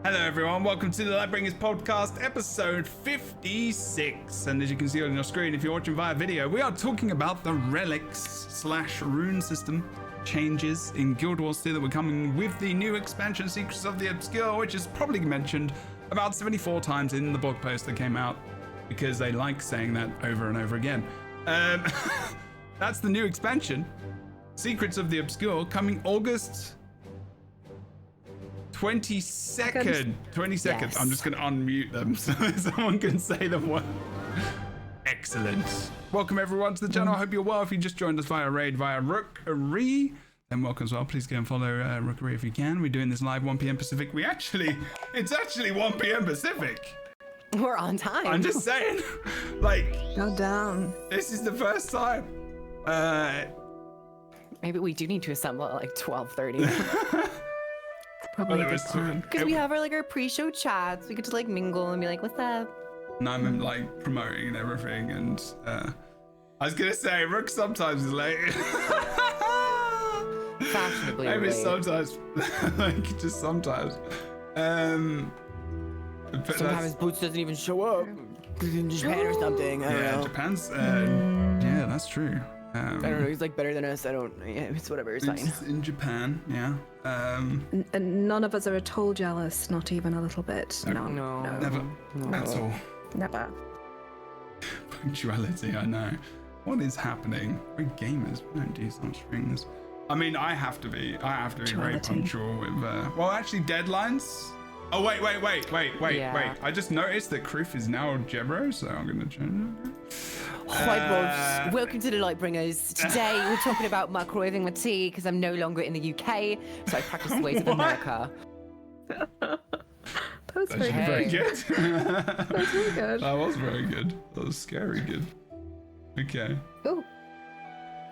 Hello everyone, welcome to the Lightbringers podcast, episode 56. And as you can see on your screen, if you're watching via video, we are talking about the Relics / rune system changes in Guild Wars 2 that were coming with the new expansion, Secrets of the Obscure, which is probably mentioned about 74 times in the blog post that came out, because they like saying that over and over again. That's the new expansion, Secrets of the Obscure, coming August 22nd. Yes. I'm just going to unmute them so someone can say the word. Excellent. Welcome everyone to the channel. I hope you're well. If you just joined us via raid via Rookery, then welcome as well. Please go and follow Rookery if you can. We're doing this live 1 p.m. Pacific. It's actually 1 p.m. Pacific. We're on time. I'm just saying, like, go down. This is the first time. Maybe we do need to assemble at like 12:30. Probably a good time. Because we have our pre-show chats. We get to like mingle and be like, "What's up?" And I'm like promoting and everything, and I was gonna say Rook sometimes is late. Fashionably maybe late. Sometimes, like just sometimes. Sometimes Boots doesn't even show up in Japan or something. I don't know. Japan's. Yeah, that's true. I don't know. He's like better than us. I don't. Yeah, it's whatever. It's fine. In Japan, yeah. And none of us are at all jealous, not even a little bit. No. Never. At all. Never. Punctuality, I know. What is happening? We're gamers. We don't do such things. I mean, I have to be very punctual with. Well, actually, deadlines. Oh wait. Yeah. I just noticed that Kroof is now Jebro, so I'm gonna change it. Hi, Bobs. Welcome to the Lightbringers. Today we're talking about microwaving my tea because I'm no longer in the UK, so I practice the ways of America. That was very good. That was very good. That was very good. That was scary good. Okay.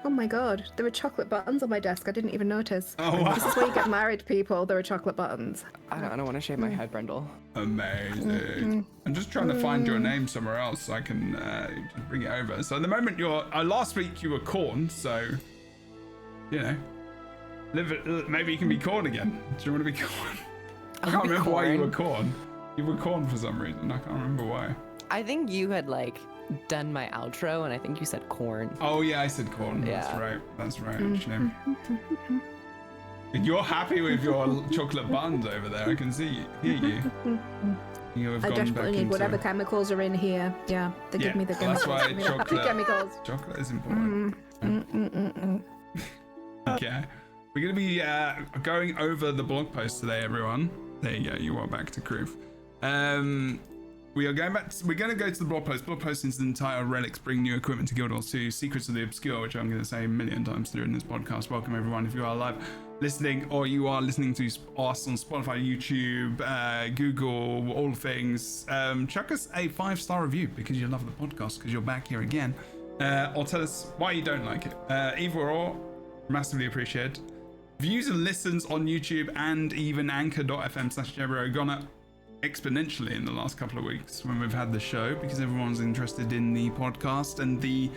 Oh my god, there are chocolate buttons on my desk. I didn't even notice. Oh, wow. This is where you get married, people. There are chocolate buttons. I don't want to shave my head, Brendel. Amazing. I'm just trying to find your name somewhere else so I can just bring it over. So at the moment last week you were Corn, so you know, maybe you can be Corn again. Do you want to be Corn? I can't remember why you were Corn. You were Corn for some reason. I can't remember why. I think you had done my outro, and I think you said corn. Oh yeah, I said Corn. Yeah. That's right. Actually. You're happy with your chocolate buns over there. I can hear you. You have I gone desperately back need into whatever chemicals are in here. Yeah, they give me the that's chemicals. why chocolate. Chemicals. Chocolate is important. Okay, we're gonna be going over the blog post today, everyone. There you go. You are back to Kroof. We're going to go to the blog post. Blog post is the entire Relics bring new equipment to Guild Wars 2, Secrets of the Obscure, which I'm going to say a million times during this podcast. Welcome everyone. If you are live listening or you are listening to us on Spotify, YouTube, Google, all things, chuck us a 5-star review because you love the podcast, because you're back here again, or tell us why you don't like it. Either or, massively appreciated. Views and listens on YouTube and even anchor.fm/Jebro are gone up exponentially in the last couple of weeks when we've had the show, because everyone's interested in the podcast and the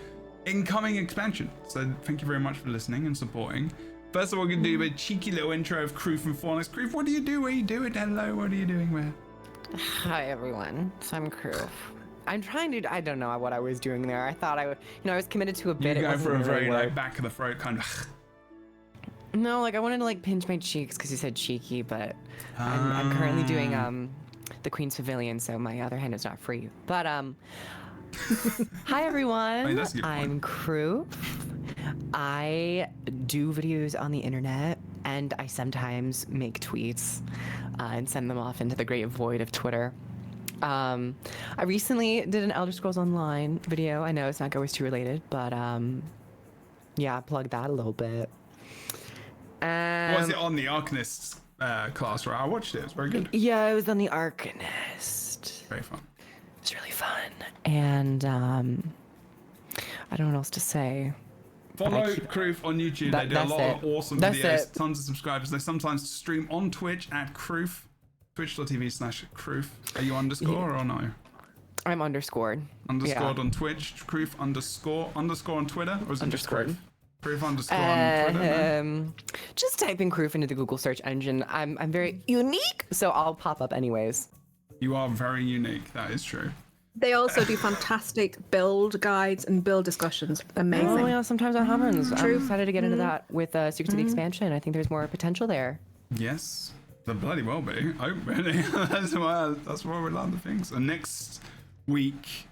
incoming expansion. So thank you very much for listening and supporting. First of all, we're going to do a cheeky little intro of Kroof and Faunus. Kroof, what do you do? What are you doing? Hello, what are you doing? Where? Hi everyone, so I'm Kroof. I'm trying to. I don't know what I was doing there. I thought I would. I was committed to a bit. You go for a really very back of the throat kind of. No, I wanted to pinch my cheeks because you said cheeky, but I'm currently doing the Queen's Pavilion, so my other hand is not free. But hi everyone. Wait, that's a good point. I'm Kroof. I do videos on the internet, and I sometimes make tweets and send them off into the great void of Twitter. I recently did an Elder Scrolls Online video. I know it's not always too related, but yeah, I plugged that a little bit. Was it on the Arcanist class, right? I watched it. It was very good. Yeah, it was on the Arcanist. Very fun. It was really fun. And I don't know what else to say. Follow Kroof on YouTube. They do a lot of awesome videos. Tons of subscribers. They sometimes stream on Twitch at Kroof. Twitch.tv/Kroof. Are you underscore or no? I'm underscored. Underscored on Twitch. Kroof underscore on Twitter. Or is it underscored? Proof underscore on Twitter, no? Just type in Kroof into the Google search engine. I'm very unique, so I'll pop up anyways. You are very unique. That is true. They also do fantastic build guides and build discussions. Amazing. Oh yeah, sometimes that happens. True. I'm excited to get into that with Secrets of the Expansion. I think there's more potential there. Yes, there bloody well be. Oh, really? That's why we love the things. And next week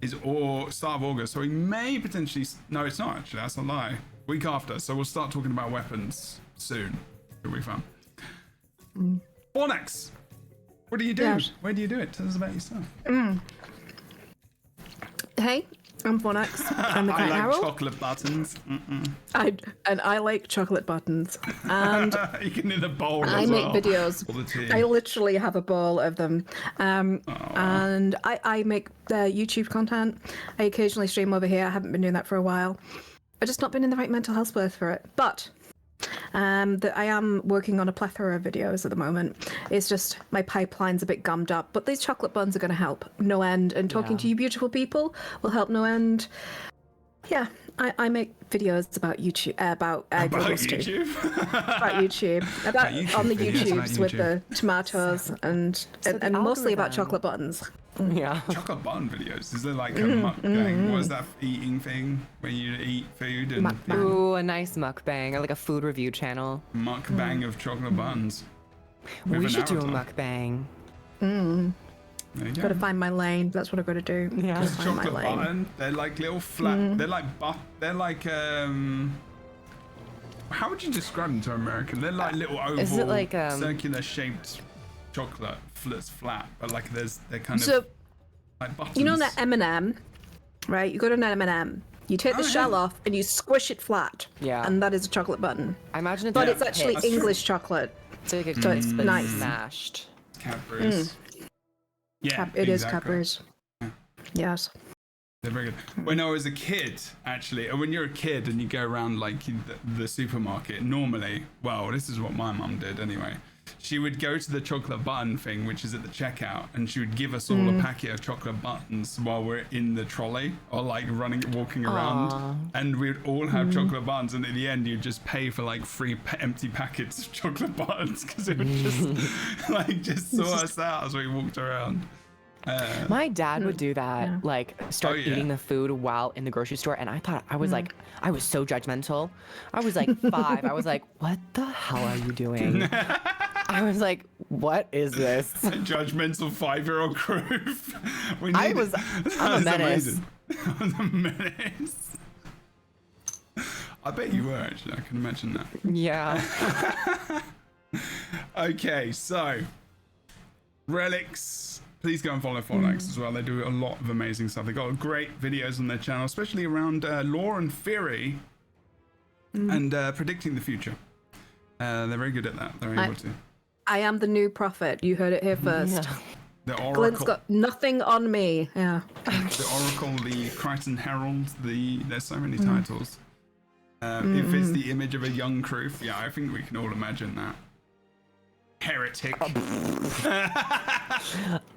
is start of August, so we may potentially. No, it's not actually. That's a lie. Week after, so we'll start talking about weapons soon. It'll be fun. Fornax, what do you do? Yes. Where do you do it? Tell us about yourself. Hey, I'm Fornax. I'm the I Cat like Herald. chocolate buttons. I like chocolate buttons. And You can in the bowl I as make well. videos. All the tea. I literally have a bowl of them. And I make YouTube content. I occasionally stream over here. I haven't been doing that for a while. I've just not been in the right mental health space for it. But I am working on a plethora of videos at the moment. It's just my pipeline's a bit gummed up. But these chocolate buns are going to help no end. And talking to you beautiful people will help no end. Yeah, I make videos about YouTube, about Google Stream. YouTube? About YouTube, about YouTube on the videos about YouTubes with YouTube. the tomatoes and the mostly about algorithm. chocolate buttons. Yeah. Chocolate button videos. Is there like a mukbang? What is that eating thing where you eat food and Mukbang. Ooh, a nice mukbang, or like a food review channel. mukbang of chocolate buns? With We an should do a avatar. mukbang. There you go. Gotta find my lane. That's what I've got to do. Yeah. Gotta find my Chocolate lane. button. They're like little flat. They're like They're like How would you describe them to American? They're like little oval, Is it like, circular shaped chocolate that's flat, but like they're kind So of like buttons. you know that M&M, right? You go to an M&M. You take the Oh, shell yeah. off and you squish it flat. Yeah. And that is a chocolate button. I imagine it's But like it's actually That's true. English chocolate. so like so it's been nice. smashed. Cadbury's. Yeah, It is exactly. Cadbury's. Yes. They're very good. When I was a kid, actually, when you're a kid and you go around like the supermarket, normally, well, this is what my mum did anyway. She would go to the chocolate button thing, which is at the checkout, and she would give us all a packet of chocolate buttons while we're in the trolley or like walking around, and we'd all have chocolate buttons. And at the end, you'd just pay for like 3 empty packets of chocolate buttons because it would just like just sort us out as we walked around. My dad would do that, like start yeah. eating the food while in the grocery store, and I thought I was like, I was so judgmental. I was like 5. I was like, what the hell are you doing? I was like, what is this? A judgmental 5-year-old group. I'm a menace. I was a menace. I bet you were actually. I can imagine that. Yeah. Okay, so Relics. Please go and follow Fornax as well. They do a lot of amazing stuff. They've got great videos on their channel, especially around lore and theory and predicting the future. They're very good at that. They're able to. I am the new prophet. You heard it here first. Yeah. The Glenn's Oracle, got nothing on me. Yeah. the Oracle, the Crichton Herald. There's so many titles. If it's the image of a young Kroof, yeah, I think we can all imagine that. Heretic.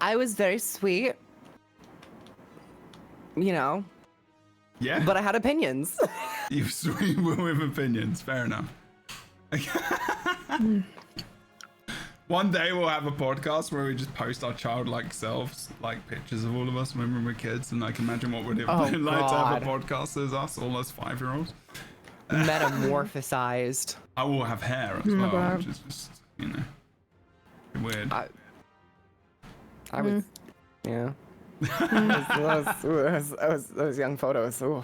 I was very sweet, you know, Yeah, but I had opinions. you sweet with opinions. Fair enough. One day we'll have a podcast where we just post our childlike selves, like pictures of all of us when we were kids, and I can imagine what would it Oh, be like to have a God. podcast as us, all as 5-year-olds. Metamorphosized. I will have hair as well, God. which is just, you know, weird. I was, yeah. Those young photos. Ooh.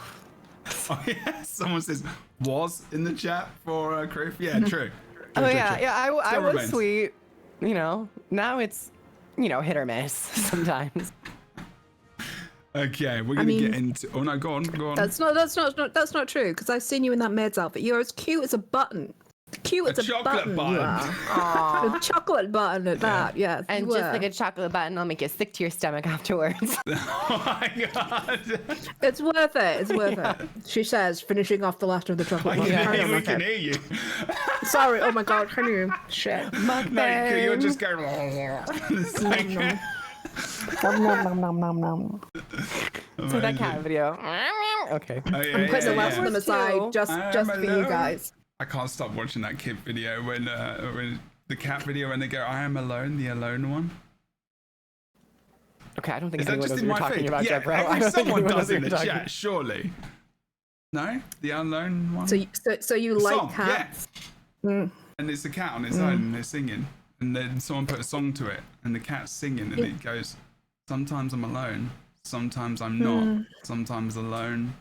Oh yeah, someone says was in the chat for Kroof. Yeah, true. Oh True, yeah, true. yeah. I Still was remains. sweet. You know, now it's, you know, hit or miss sometimes. Okay, we're gonna mean- get into. Oh no, go on. That's not true. Because I've seen you in that maid's outfit. You're as cute as a button. Cute as a chocolate button. button. You are. A chocolate button at that. Yes. And you just were. like a chocolate button, I'll make it stick to your stomach afterwards. Oh my god. It's worth it. It's worth it. She says, finishing off the last of the chocolate button. Yeah, Hang on, we okay. can hear you. Sorry. Oh my god. Can you? Shit. No, you're just going. It's like, Nom, nom, nom, nom. So that cat video. Okay. Oh, yeah, I'm putting the last of them aside Too. just for you guys. I can't stop watching that kid video when the cat video when they go, "I am alone," the alone one. Okay, I don't think Is that anyone just knows in what my you're talking feed? about, Yeah, Jebro. I don't think someone anyone knows does what in you're the talking chat, surely. No, the unknown one. So you The like song, cats? yeah. Mm. And it's a cat on its own, and they're singing, and then someone put a song to it, and the cat's singing, and it goes, "Sometimes I'm alone, sometimes I'm not, sometimes alone."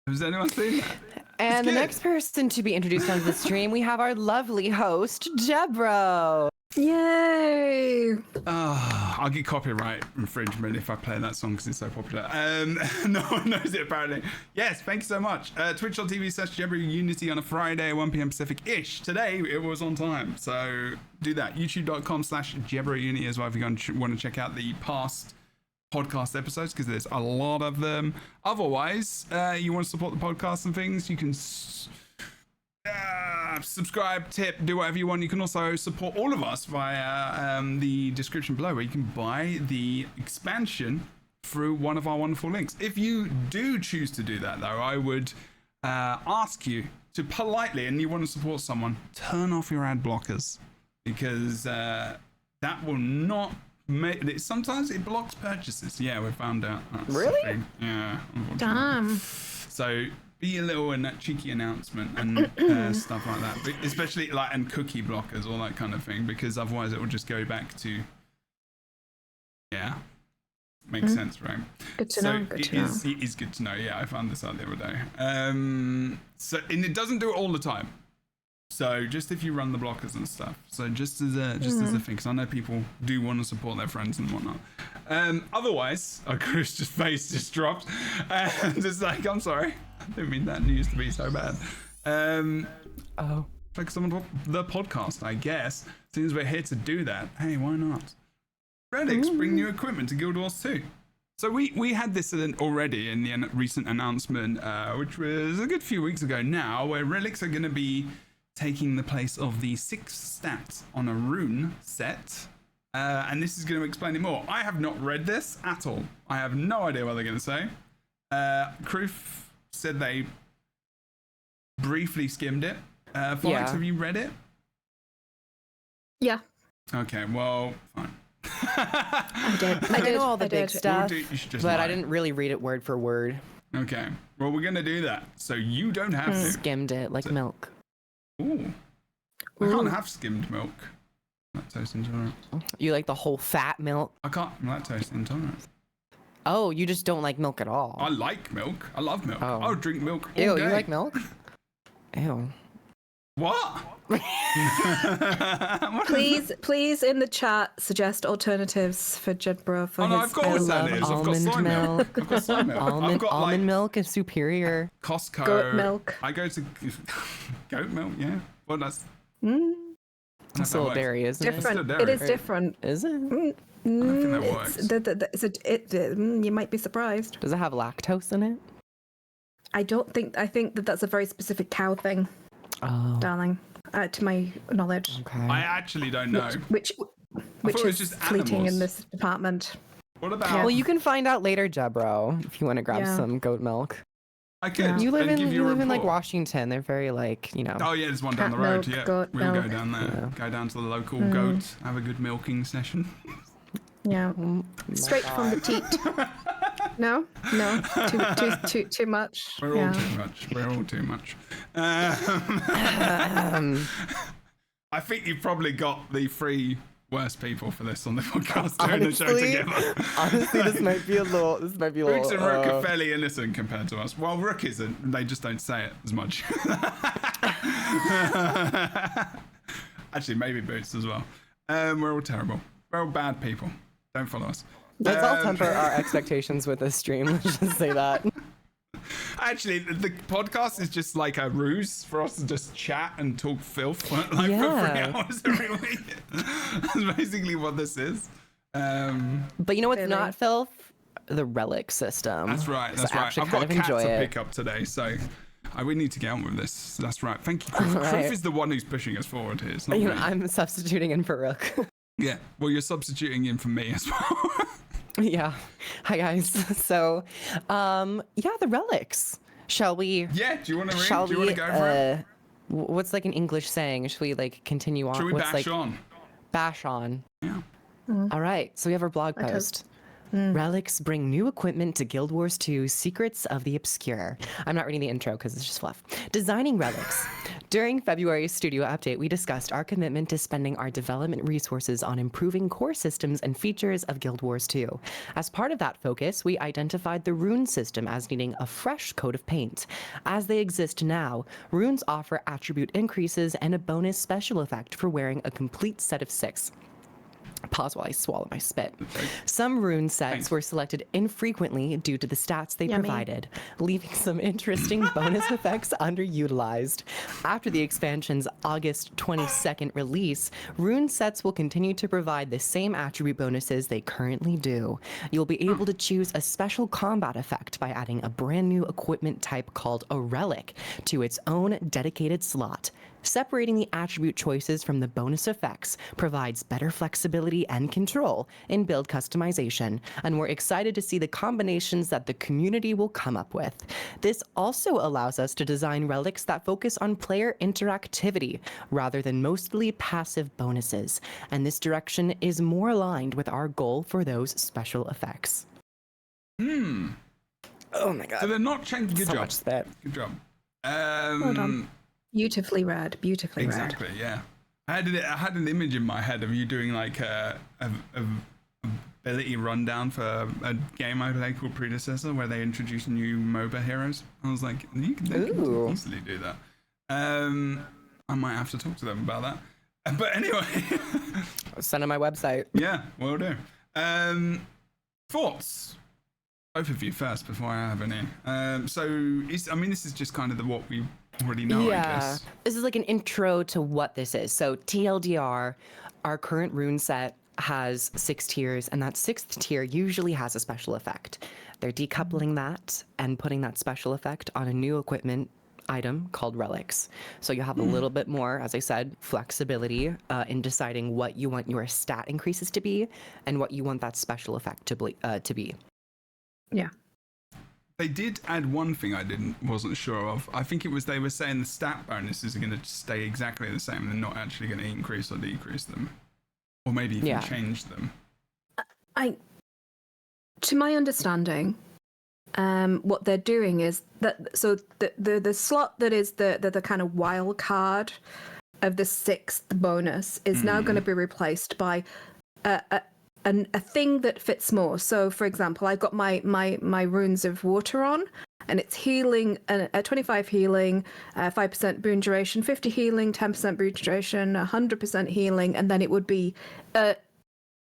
Has anyone seen that? And the good. next person to be introduced onto the stream, we have our lovely host, Jebro. Yay! I'll get copyright infringement if I play that song because it's so popular. No one knows it apparently. Yes, thank you so much. Twitch.tv/Jebro Unity on a Friday, 1 p.m. Pacific-ish. Today it was on time, so do that. YouTube.com/Jebro Unity as well if you want to check out the past podcast episodes because there's a lot of them. Otherwise, you want to support the podcast and things, you can subscribe, tip, do whatever you want. You can also support all of us via the description below where you can buy the expansion through one of our wonderful links. If you do choose to do that though, I would ask you to politely, and you want to support someone, turn off your ad blockers because that will not sometimes it blocks purchases. Yeah, we found out. That's Really? Yeah. Damn. So be a little cheeky announcement and stuff like that, but especially and cookie blockers, all that kind of thing, because otherwise it will just go back to. Yeah. Makes sense, right? Good to know. Good to know. It is good to know. Yeah, I found this out the other day. And it doesn't do it all the time. So just if you run the blockers and stuff. So just as a thing, because I know people do want to support their friends and whatnot. Otherwise, Chris's face just dropped. Just like, I'm sorry, I didn't mean that news to be so bad. Focus on the podcast, I guess. Since we're here to do that, hey, why not? Relics bring new equipment to Guild Wars 2. So we had this already in the recent announcement, which was a good few weeks ago now, where Relics are going to be taking the place of the 6 stats on a rune set. And this is going to explain it more. I have not read this at all. I have no idea what they're going to say. Kroof said they briefly skimmed it. Felix, have you read it? Yeah. Okay, well, fine. I did. I know all the big stuff, You should just but lie. I didn't really read it word for word. Okay, well, we're going to do that. So you don't have to. Skimmed it like milk. Ooh. I can't have skimmed milk. Lactose intolerant. You like the whole fat milk? I can't. I'm lactose intolerant. Oh, you just don't like milk at all. I like milk. I love milk. Oh. I'll drink milk all Ew, day. you like milk? Ew. What? Please in the chat suggest alternatives for Jebro for Oh no, his I've got I alternatives. love I've got soy almond milk. milk. I've got soy milk. I've Almond got milk is superior. Costco. Goat milk. I go to goat milk. Yeah. Well, that's. It's a little dairy, isn't Different. dairy. It is different. it? Is it? I don't think that works. You might be surprised. Does it have lactose in it? I think that's a very specific cow thing, Oh, darling. To my knowledge, okay. I actually don't know. which thought it was is just fleeting animals. in this department. What about? Well, you can find out later, Jebro, if you want to grab Yeah. some goat milk. I could. You live and in give you a like report. Washington. They're very Oh yeah, there's one down the Cat road. milk, Yeah, goat we'll go milk. down there. Yeah. Go down to the local goat. Have a good milking session. Yeah, straight from the teat. No, too much. We're all too much. We're all too much. I think you've probably got the 3 worst people for this on the podcast doing the show together. Honestly, this might be a little. Boots and Rook are fairly innocent compared to us. Well, Rook isn't. They just don't say it as much. Actually, maybe Boots as well. We're all terrible. We're all bad people. Don't follow us. Let's all temper our expectations with this stream. Let's just say that. Actually, the podcast is just like a ruse for us to just chat and talk filth for 3 Yeah. hours every week. That's basically what this is. But you know what's Really? not filth? The relic system. That's right. So That's I right. actually I've got a kind of cat enjoy to it. pick up today, so we need to get on with this. That's right. Thank you, Kroof. Right. Kroof is the one who's pushing us forward here. It's not You me. know, I'm substituting in for Rook. Yeah. Well, you're substituting in for me as well. Yeah. Hi guys. So, the relics. Shall we? Yeah. Do you want to read? Shall Do you want we? to go for it? What's like an English saying? Should we like continue on? Should we What's bash like on? bash on? Yeah. All right. So we have our blog I post. Relics bring new equipment to Guild Wars 2 Secrets of the Obscure. I'm not reading the intro because it's just fluff. Designing relics. During February's studio update, we discussed our commitment to spending our development resources on improving core systems and features of Guild Wars 2. As part of that focus, we identified the rune system as needing a fresh coat of paint. As they exist now, runes offer attribute increases and a bonus special effect for wearing a complete set of 6. Pause while I swallow my spit. Some rune sets were selected infrequently due to the stats they provided, leaving some interesting bonus effects underutilized. After the expansion's August 22nd release, rune sets will continue to provide the same attribute bonuses they currently do. You'll be able to choose a special combat effect by adding a brand new equipment type called a Relic to its own dedicated slot. Separating the attribute choices from the bonus effects provides better flexibility and control in build customization, and we're excited to see the combinations that the community will come up with. This also allows us to design relics that focus on player interactivity rather than mostly passive bonuses, and this direction is more aligned with our goal for those special effects. Oh my god. So they're not changing. Good So job. much spit. Good job. Well done. Beautifully read. Beautifully Exactly. Yeah. I had an image in my head of you doing like a ability rundown for a game I play called Predecessor, where they introduce new MOBA heroes. I was like, you can easily do that. I might have to talk to them about that. But anyway, Send on my website. yeah, will do. Thoughts. Both of you first before I have any. This is just kind of what we already know, I guess. This is like an intro to what this is. So TLDR, our current rune set has 6 tiers, and that 6th tier usually has a special effect. They're decoupling that and putting that special effect on a new equipment item called Relics. So you have a little bit more, as I said, flexibility in deciding what you want your stat increases to be and what you want that special effect to be. Yeah. They did add one thing I wasn't sure of. I think it was they were saying the stat bonuses are going to stay exactly the same. They're not actually going to increase or decrease them, or maybe even change them. To my understanding, what they're doing is that the slot that is the kind of wild card of the 6th bonus is now going to be replaced by a thing that fits more. So, for example, I've got my runes of water on, and it's healing, 25 healing, 5% boon duration, 50 healing, 10% boon duration, 100% healing, and then it would be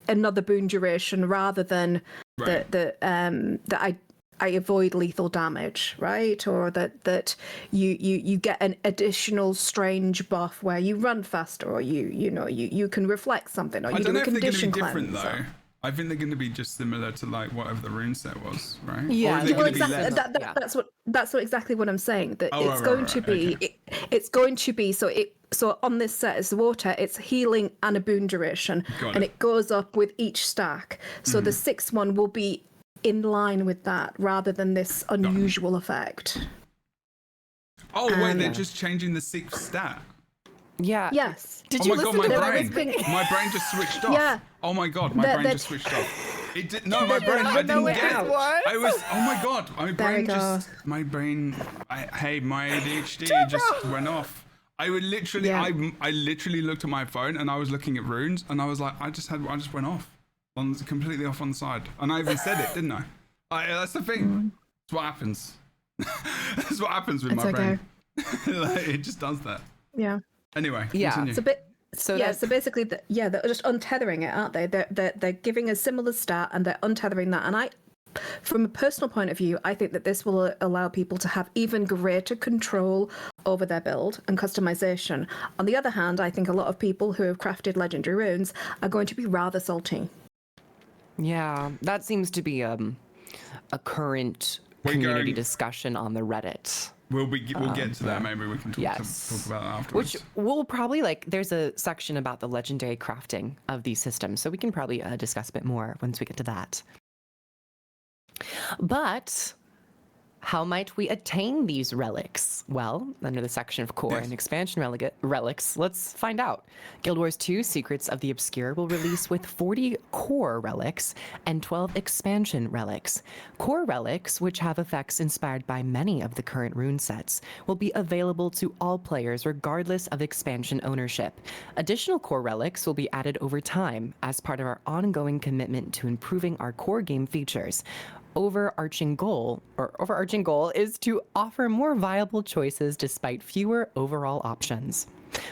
another boon duration rather than that I avoid lethal damage, right? Or that you get an additional strange buff where you run faster, or you can reflect something, or you do a condition cleanse. I don't know if they're going to be different though. I think they're going to be just similar to like whatever the rune set was, right? Yeah. Well, exactly. That's exactly what I'm saying. That it's going to be. Okay. It's going to be so on this set is the water. It's healing and a boon duration, and it goes up with each stack. So the 6th one will be in line with that, rather than this unusual effect. Oh wait, they're just changing the 6th stat. Yeah. Yes. Did you listen to my brain just switched off. Yeah. Oh my god, my brain just switched off. It did no, my brain. I didn't get it. I was. Oh my god, my brain just. My brain. My ADHD just went off. I would literally. Yeah. I literally looked at my phone and I was looking at runes and I was like, I just went off, completely off on the side, and I even said it, didn't I? That's the thing. That's what happens. That's what happens with my brain. Like, it just does that. Yeah. Anyway, continue. It's a bit. So basically, they're just untethering it, aren't they? They're giving a similar stat and they're untethering that. And from a personal point of view, I think that this will allow people to have even greater control over their build and customization. On the other hand, I think a lot of people who have crafted legendary runes are going to be rather salty. Yeah, that seems to be a current community discussion on the Reddit. we'll get to that. Maybe we can talk about that afterwards. Which we'll probably there's a section about the legendary crafting of these systems, so we can probably discuss a bit more once we get to that. But how might we attain these relics? Well, under the section of core and expansion relics, let's find out. Guild Wars 2 Secrets of the Obscure will release with 40 core relics and 12 expansion relics. Core relics, which have effects inspired by many of the current rune sets, will be available to all players regardless of expansion ownership. Additional core relics will be added over time as part of our ongoing commitment to improving our core game features. Overarching goal is to offer more viable choices despite fewer overall options.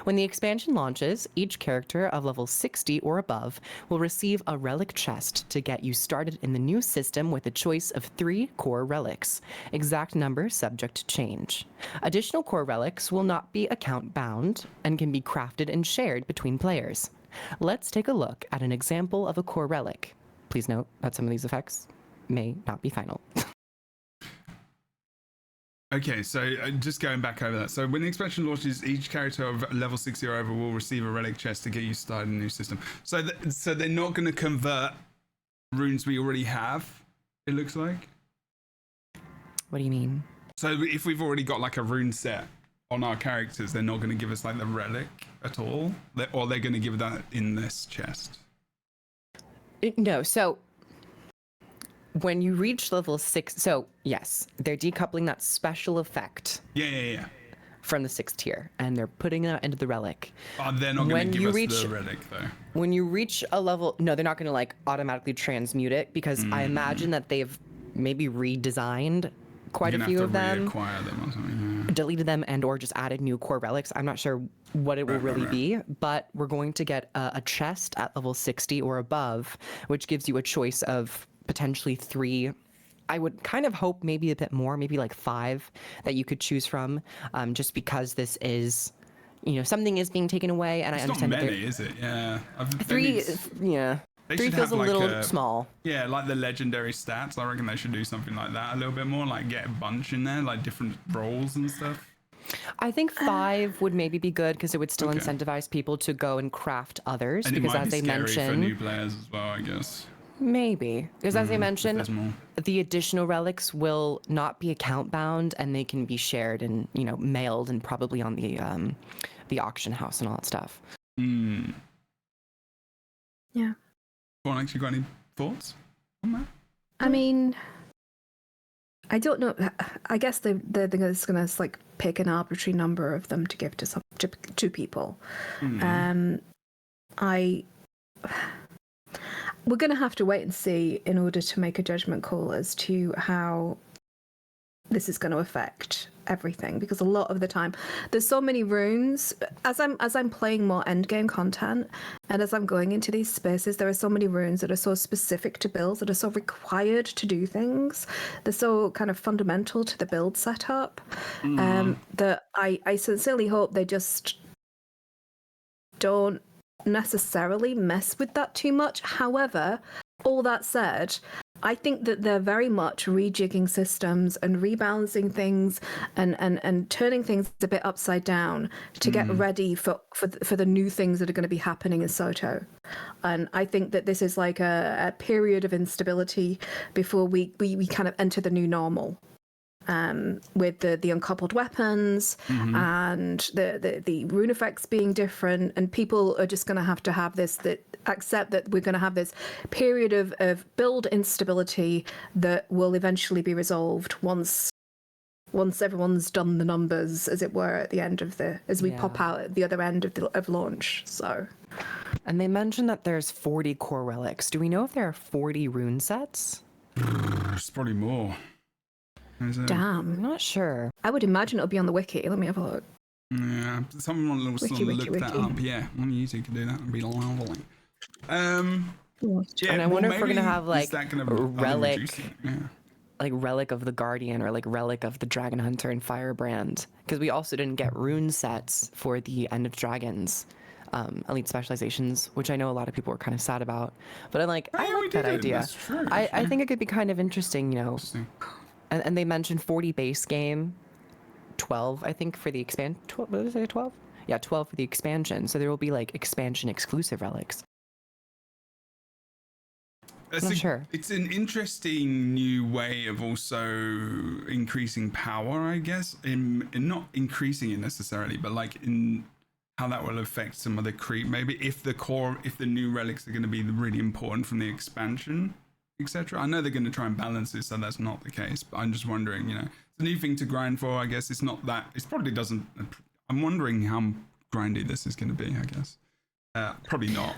When the expansion launches, each character of level 60 or above will receive a relic chest to get you started in the new system with a choice of 3 core relics. Exact numbers subject to change. Additional core relics will not be account bound and can be crafted and shared between players. Let's take a look at an example of a core relic. Please note that some of these effects may not be final. Okay, so just going back over that. So when the expansion launches, each character of level 60 or over will receive a relic chest to get you started in a new system. So so they're not going to convert runes we already have, it looks like? What do you mean? So if we've already got like a rune set on our characters, they're not going to give us like the relic at all? Or they're going to give that in this chest? No, so when you reach level 6, so yes, they're decoupling that special effect. Yeah. From the 6th tier, and they're putting that into the relic. Oh, they're not going to give us the relic though. When you reach a level, no, they're not going to automatically transmute it, because I imagine that they've maybe redesigned quite a few of them, reacquire them or something, deleted them, and or just added new core relics. I'm not sure what it will really be, but we're going to get a chest at level 60 or above, which gives you a choice of potentially 3. I would kind of hope maybe a bit more, maybe like 5 that you could choose from, just because this is, something is being taken away, and it's I understand not many, is it? Yeah. 3, yeah. 3 feels a little small. Yeah, like the legendary stats. I reckon they should do something like that a little bit more, like get a bunch in there, like different roles and stuff. I think 5 would maybe be good, because it would still incentivize people to go and craft others, and because it might as be they scary mentioned, for new players as well, I guess. Maybe, because as I mentioned, the additional relics will not be account bound, and they can be shared and mailed, and probably on the auction house and all that stuff. Yeah. Alex, you got any thoughts on that? I mean, I don't know. I guess they're just gonna pick an arbitrary number of them to give to people. We're going to have to wait and see in order to make a judgment call as to how this is going to affect everything, because a lot of the time there's so many runes. As I'm playing more endgame content, and as I'm going into these spaces, there are so many runes that are so specific to builds, that are so required to do things. They're so kind of fundamental to the build setup, that I sincerely hope they just don't necessarily mess with that too much. However, all that said, I think that they're very much rejigging systems and rebalancing things and turning things a bit upside down to get ready for the new things that are going to be happening in Soto. And I think that this is like a period of instability before we kind of enter the new normal. With the uncoupled weapons and the rune effects being different, and people are just going to have this, that accept that we're going to have this period of build instability that will eventually be resolved once everyone's done the numbers, as it were, at the end of as we pop out at the other end of launch. So, and they mentioned that there's 40 core relics. Do we know if there are 40 rune sets? It's probably more. Damn. I'm not sure. I would imagine it'll be on the wiki. Let me have a look. Yeah, someone will look that up. Yeah, one of you two can do that. It'd be lovely. Yeah, and I wonder if we're gonna have like relic, yeah, like Relic of the Guardian, or like Relic of the Dragon Hunter and Firebrand, because we also didn't get rune sets for the End of Dragons elite specializations, which I know a lot of people were kind of sad about. But I like that idea. True, I think it could be kind of interesting, And they mentioned 40 base game, 12, I think, for the expand. What did I say? 12? Yeah, 12 for the expansion. So there will be like expansion exclusive relics. Not sure. It's an interesting new way of also increasing power, I guess. In not increasing it necessarily, but like in how that will affect some of the creep. Maybe if the new relics are going to be really important from the expansion, etc. I know they're going to try and balance it, so that's not the case. But I'm just wondering, it's a new thing to grind for. I guess it's not that. It probably doesn't. I'm wondering how grindy this is going to be. I guess probably not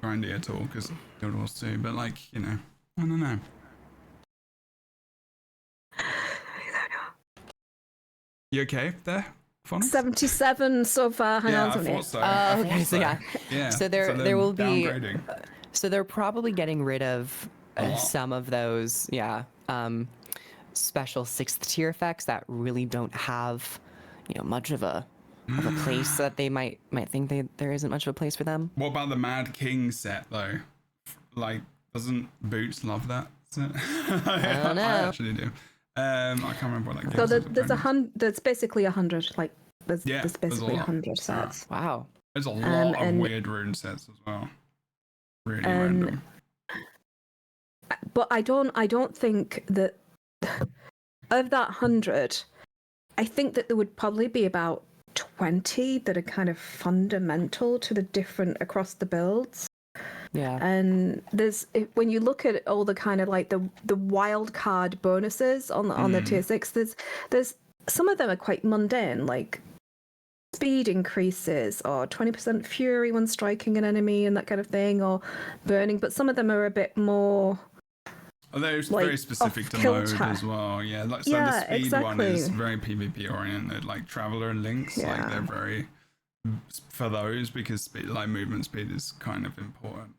grindy at all because Guild Wars 2, but like I don't know. You okay there, Phonics? 77 so far. Hang on I a minute. thought so. Okay, so yeah. So there will be. Downgrading. So they're probably getting rid of some of those, special 6th tier effects that really don't have, much of a place that they might think there isn't much of a place for them. What about the Mad King set though? Like, doesn't Boots love that set? I don't know. I actually do. I can't remember what that game So there's basically 100. Like there's basically 100 sets. Wow. There's a lot of weird rune sets as well. Really random. But I don't think that of that 100, I think that there would probably be about 20 that are kind of fundamental to the different across the builds. Yeah. And when you look at all the kind of like the wild card bonuses on the tier 6, there's some of them are quite mundane, like speed increases or 20% fury when striking an enemy and that kind of thing, or burning, but some of them are a bit more. Oh, they're very specific to mode as well. Yeah, the speed one is very PvP oriented, like Traveler and Lynx. Yeah. Like they're very for those because movement speed is kind of important.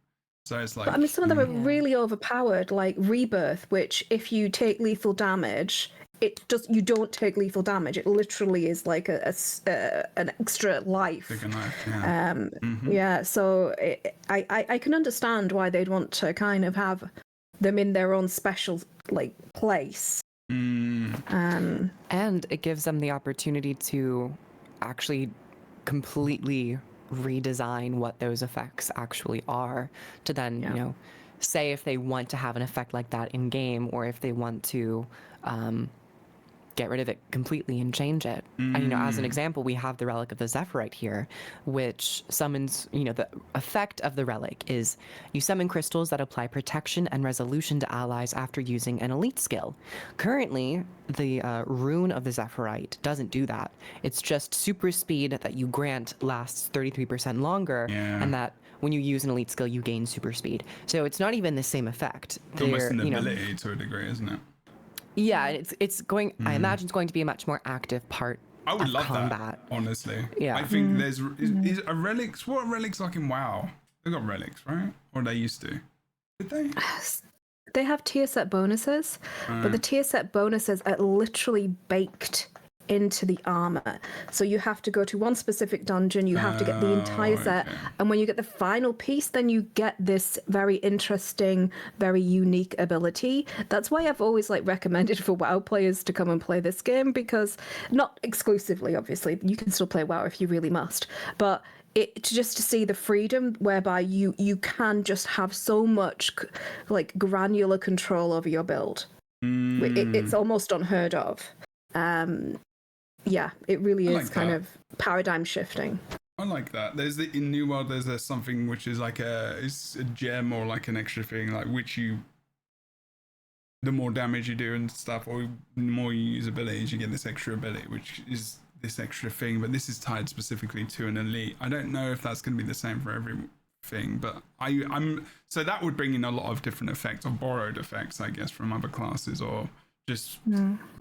So it's like. But, I mean, some of them are really overpowered, like Rebirth, which if you take lethal damage, you don't take lethal damage. It literally is like an extra life. Take a knife, yeah. So I can understand why they'd want to kind of have them in their own special place. And it gives them the opportunity to actually completely redesign what those effects actually are, to then say if they want to have an effect like that in game, or if they want to get rid of it completely and change it. And, as an example, we have the Relic of the Zephyrite here, which summons, the effect of the relic is you summon crystals that apply protection and resolution to allies after using an elite skill. Currently, the rune of the Zephyrite doesn't do that. It's just super speed that you grant lasts 33% longer, and that when you use an elite skill, you gain super speed. So it's not even the same effect. It's almost an ability to a degree, isn't it? Yeah, it's going. I imagine it's going to be a much more active part. I would love combat. that, honestly. Yeah. I think there's is a relics. What are relics like in WoW? They got relics, right? Or they used to. Did they? They have tier set bonuses, but the tier set bonuses are literally baked into the armor. So you have to go to one specific dungeon, you have to get the entire set, and when you get the final piece, then you get this very interesting, very unique ability. That's why I've always recommended for WoW players to come and play this game, because not exclusively, obviously, you can still play WoW if you really must, but just to see the freedom whereby you can just have so much granular control over your build. It's almost unheard of. Yeah, it really is kind of paradigm shifting. I like that. In New World, there's something which is it's a gem or like an extra thing, the more damage you do and stuff, or the more you use abilities, you get this extra ability, which is this extra thing. But this is tied specifically to an elite. I don't know if that's going to be the same for everything, but so that would bring in a lot of different effects or borrowed effects, I guess, from other classes or just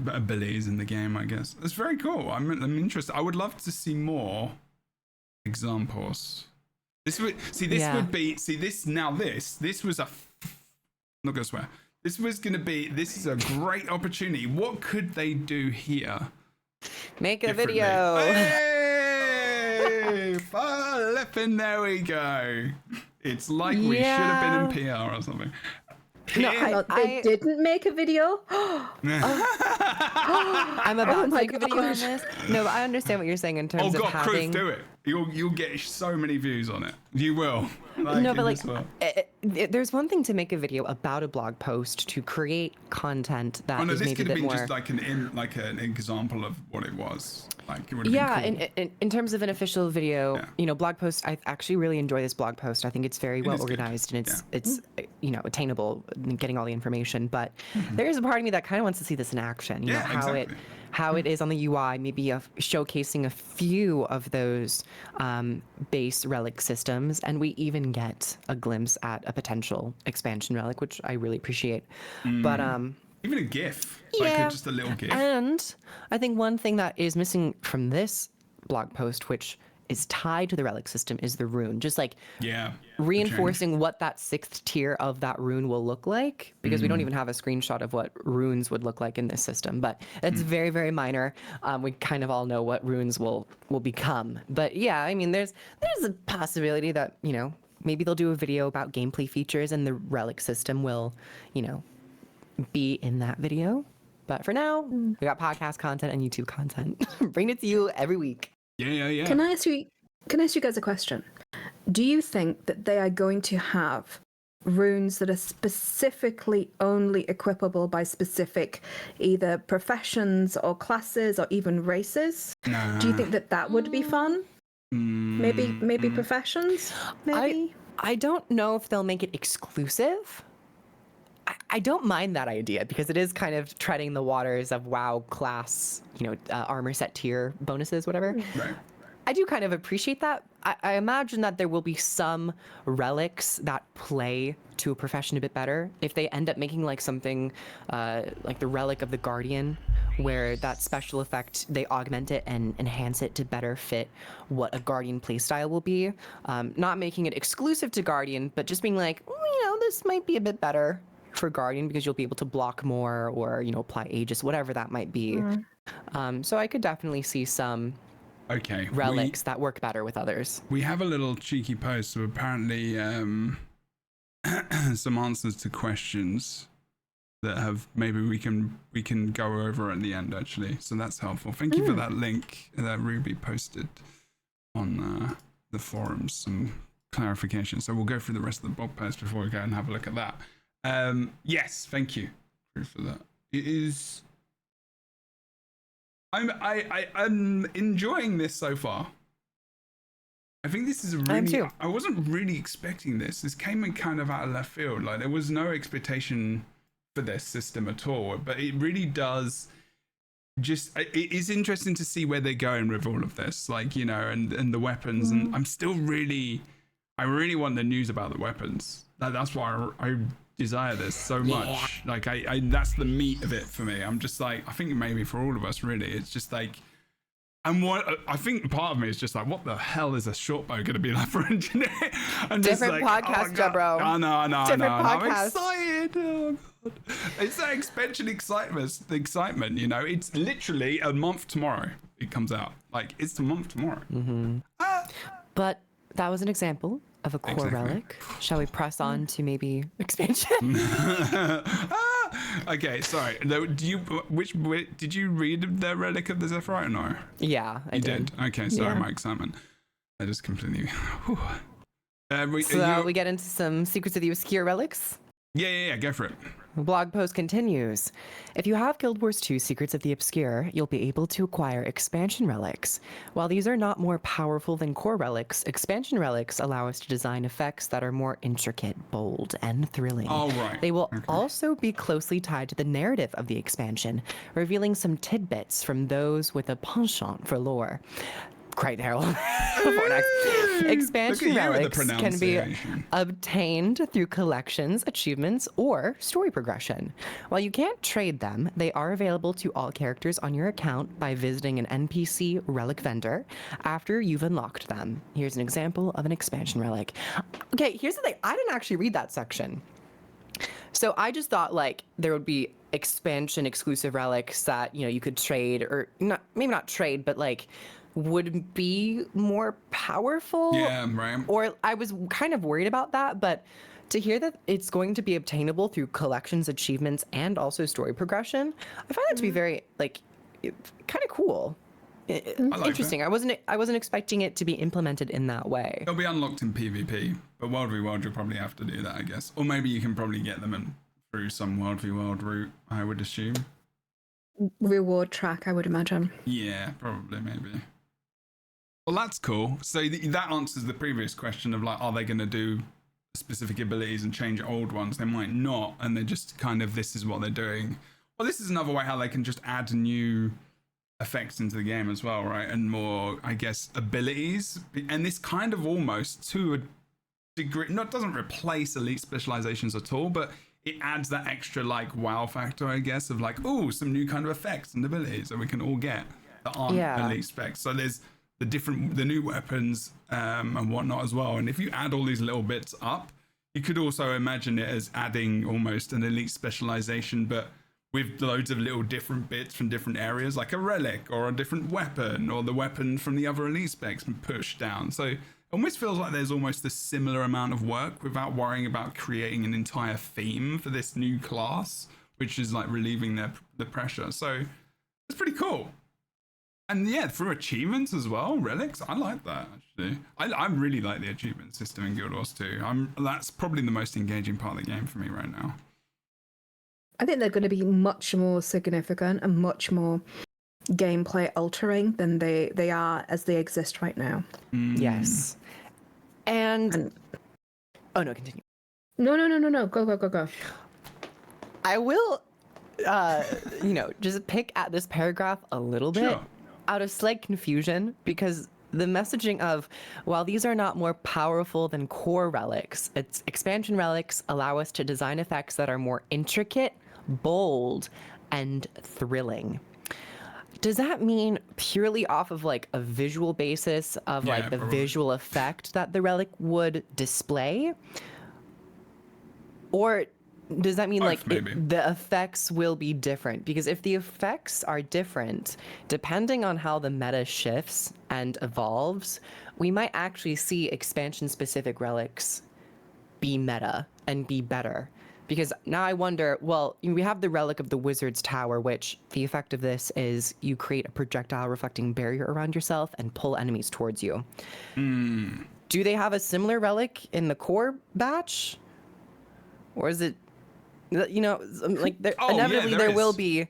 abilities in the game, I guess. That's very cool. I'm interested. I would love to see more examples. This was a great opportunity. What could they do here? Make a video. Hey! Flipping, there we go. It's like we should have been in PR or something. They didn't make a video. I'm about to make a video on this. No, but I understand what you're saying in terms of having. Proof, do it. You'll get so many views on it. You will. No, but like, there's one thing to make a video about a blog post, to create content that is maybe a bit more. This could have been just like an example of what it was. Like, it would have been cool. in terms of an official video, blog post, I actually really enjoy this blog post. I think it's very well organized and it's attainable, getting all the information. But there is a part of me that kind of wants to see this in action. You know, how it is on the UI, maybe showcasing a few of those base relic systems, and we even get a glimpse at a potential expansion relic, which I really appreciate. But even a GIF, like just a little GIF. And I think one thing that is missing from this blog post, which is tied to the relic system, is the rune. Just like reinforcing what that 6th tier of that rune will look like, because we don't even have a screenshot of what runes would look like in this system. But it's very, very minor. We kind of all know what runes will become. But yeah, I mean, there's a possibility that, maybe they'll do a video about gameplay features and the relic system will, be in that video. But for now, we got podcast content and YouTube content. Bring it to you every week. Yeah. Can I ask you guys a question? Do you think that they are going to have runes that are specifically only equipable by specific either professions or classes or even races? Do you think that would be fun? Maybe professions? Maybe? I don't know if they'll make it exclusive. I don't mind that idea, because it is kind of treading the waters of WoW class, armor set tier bonuses, whatever. Right. I do kind of appreciate that. I imagine that there will be some relics that play to a profession a bit better. If they end up making like something like the Relic of the Guardian, where that special effect, they augment it and enhance it to better fit what a Guardian playstyle will be. Not making it exclusive to Guardian, but just being like, this might be a bit better for Guardian, because you'll be able to block more or, apply Aegis, whatever that might be. So I could definitely see some relics that work better with others. We have a little cheeky post, so apparently some answers to questions that have maybe we can go over at the end, actually. So that's helpful. Thank you for that link that Ruby posted on the forums, some clarification. So we'll go through the rest of the blog post before we go and have a look at that. Yes, thank you for that. It is. I'm enjoying this so far. I think this is a really. I wasn't really expecting this. This came in kind of out of left field. Like, there was no expectation for this system at all. But it really does. It is interesting to see where they're going with all of this. Like, and the weapons. And I'm still I really want the news about the weapons. That's why I desire this so much. Like, I that's the meat of it for me. I'm just like, I think maybe for all of us, really, it's just like, I think part of me is just like, what the hell is a short bow going to be like for engineer? Different podcast, Jebro. I know. Podcast. I'm excited. Oh, God. It's that expansion excitement. It's literally a month tomorrow. It comes out. Like, it's a month tomorrow. But that was an example of a core relic. Shall we press on to maybe expansion? Okay, sorry. Did you read the Relic of the Zephyr or no? Yeah, I did. Okay, sorry, my excitement. I just completely. So we get into some secrets of the obscure relics. Yeah, go for it. The blog post continues. If you have Guild Wars 2 Secrets of the Obscure, you'll be able to acquire expansion relics. While these are not more powerful than core relics, expansion relics allow us to design effects that are more intricate, bold, and thrilling. All right. They will also be closely tied to the narrative of the expansion, revealing some tidbits from those with a penchant for lore. Right there. Expansion relics can be obtained through collections, achievements, or story progression. While you can't trade them, they are available to all characters on your account by visiting an NPC relic vendor after you've unlocked them. Here's an example of an expansion relic. Okay, here's the thing. I didn't actually read that section. So I just thought like there would be expansion exclusive relics that, you could trade, or not, maybe not trade, but like would be more powerful. Yeah, right. Or I was kind of worried about that, but To hear that it's going to be obtainable through collections, achievements, and also story progression, I find that to be very kind of cool. Interesting. I wasn't expecting it to be implemented in that way. It'll be unlocked in PvP, but World v World you'll probably have to do that, I guess. Or maybe you can probably get them through some World v World route, I would assume. Reward track, I would imagine. Yeah, probably, maybe. Well, that's cool. So that answers the previous question of like, are they going to do specific abilities and change old ones? They might not, and they're just kind of, this is what they're doing. Well, this is another way how they can just add new effects into the game as well, right? And more, I guess, abilities. And this kind of almost, to a degree, not doesn't replace elite specializations at all, but it adds that extra like wow factor, I guess, of like, oh, some new kind of effects and abilities that we can all get that aren't elite specs. So there's the new weapons and whatnot as well. And if you add all these little bits up, you could also imagine it as adding almost an elite specialization, but with loads of little different bits from different areas, like a relic or a different weapon, or the weapon from the other elite specs pushed down. So it almost feels like there's almost a similar amount of work without worrying about creating an entire theme for this new class, which is like relieving the pressure. So it's pretty cool. And yeah, for achievements as well, relics, I like that actually. I really like the achievement system in Guild Wars 2. That's probably the most engaging part of the game for me right now. I think they're going to be much more significant and much more gameplay altering than they are as they exist right now. Yes. And oh no, continue. No. Go. I will just pick at this paragraph a little bit out of slight confusion, because the messaging of, while these are not more powerful than core relics, its expansion relics allow us to design effects that are more intricate, bold, and thrilling. Does that mean purely off of like a visual basis of like the visual effect that the relic would display? Or does that mean like the effects will be different? Because if the effects are different, depending on how the meta shifts and evolves, we might actually see expansion specific relics be meta and be better. Because now I wonder, well, we have the Relic of the Wizard's Tower, which the effect of this is you create a projectile reflecting barrier around yourself and pull enemies towards you. Do they have a similar relic in the core batch? Or is it, like, inevitably there will be.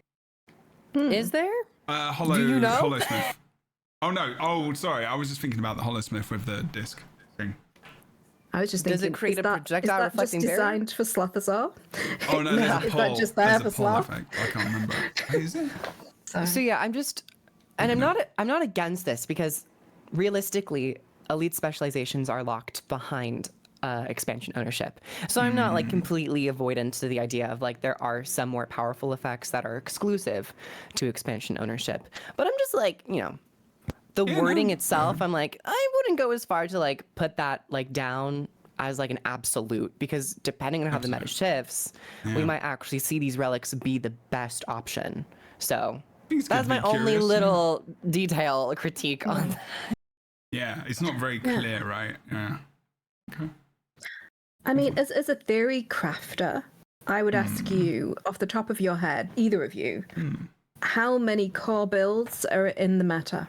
Is there? Do you know? Holosmith. Oh, no. Oh, sorry. I was just thinking about the Holosmith with the disc thing. I was just thinking, does it create a projectile reflecting barrier? Is that just designed for Slothazar? Oh no, there's a pull. Is that just there for pull Sloth? effect. I can't remember. Is it? So yeah, I'm not against this, because realistically, elite specializations are locked behind expansion ownership. So I'm not like completely avoidant to the idea of like there are some more powerful effects that are exclusive to expansion ownership. But I'm just like, the wording itself, I'm like, I wouldn't go as far to like put that like down as like an absolute, because depending on how the meta shifts, we might actually see these relics be the best option. So that's my only little detail critique on that. Yeah, it's not very clear, right? Yeah. Okay. I mean, as a theory crafter, I would ask you, off the top of your head, either of you, how many core builds are in the meta?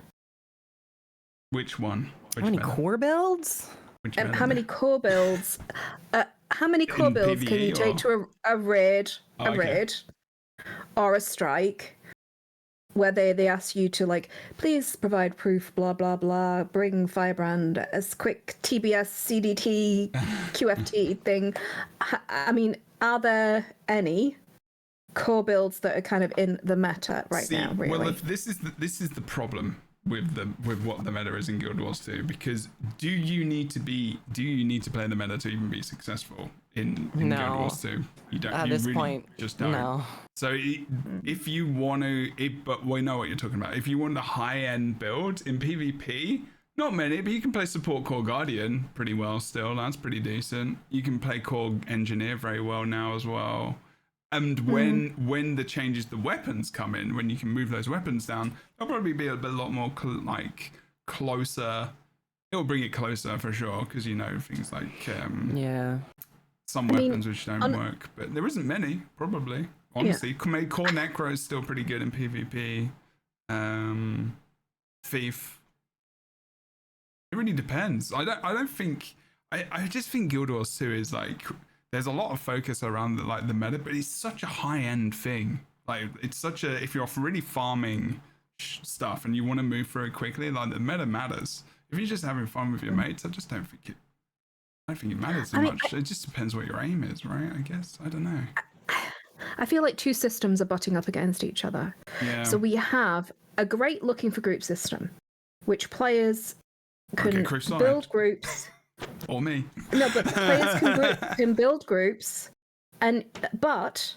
Which one? How many core builds? How many core builds? How many core builds can you take to a raid, or a strike, where they ask you to like, please provide proof, blah blah blah, bring Firebrand as quick TBS CDT QFT thing. I mean, are there any core builds that are kind of in the meta right now? Really? Well, if this is the problem with what the meta is in Guild Wars 2, because do you need to play the meta to even be successful in Guild Wars 2? You don't. At this point, just don't. No. So if you want to, but we know what you're talking about. If you want a high-end build in PvP, not many, but you can play support core guardian pretty well still. That's pretty decent. You can play core engineer very well now as well. And when the changes, the weapons come in, when you can move those weapons down, they'll probably be a lot more closer. It'll bring it closer for sure, because things like some weapons which don't work, but there isn't many, probably. Honestly, Core Necro is still pretty good in PvP. Thief. It really depends. I just think Guild Wars 2 is like, there's a lot of focus around the meta, but it's such a high end thing. Like, it's such a, if you're really farming stuff and you want to move through it quickly, like the meta matters. If you're just having fun with your mates, I just don't think it matters so much. It just depends what your aim is, right? I guess. I don't know. I feel like two systems are butting up against each other. Yeah. So we have a great looking for group system, which players can build groups. Or me. No, but players can build groups, but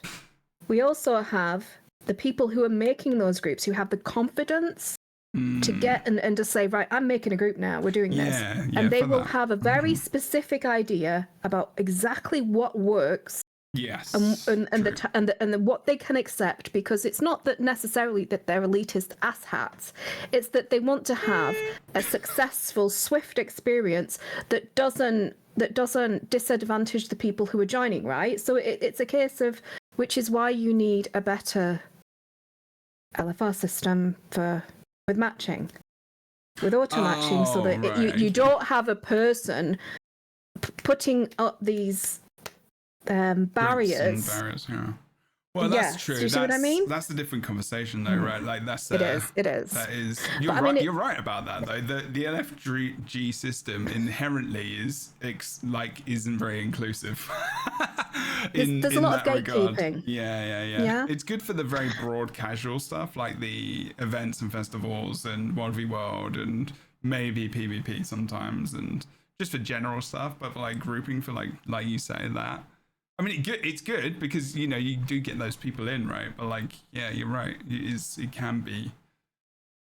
we also have the people who are making those groups who have the confidence to get and to say, right, I'm making a group now, we're doing this. And they will have a very specific idea about exactly what works. Yes. And what they can accept, because it's not that necessarily that they're elitist asshats. It's that they want to have a successful, swift experience that doesn't disadvantage the people who are joining, right? So it's a case of, which is why you need a better LFR system with matching, with auto matching, so that you don't have a person putting up these barriers. Well, that's true. Do you see what I mean? That's a different conversation, though, right? Like it is. That is. You're right about that, though. The LFG system inherently isn't very inclusive. There's a lot of gatekeeping. Yeah. It's good for the very broad casual stuff, like the events and festivals and World v World and maybe PvP sometimes, and just for general stuff. But for like grouping for like you say that. I mean, it's good because, you know, you do get those people in, right? But like, yeah, you're right. It can be.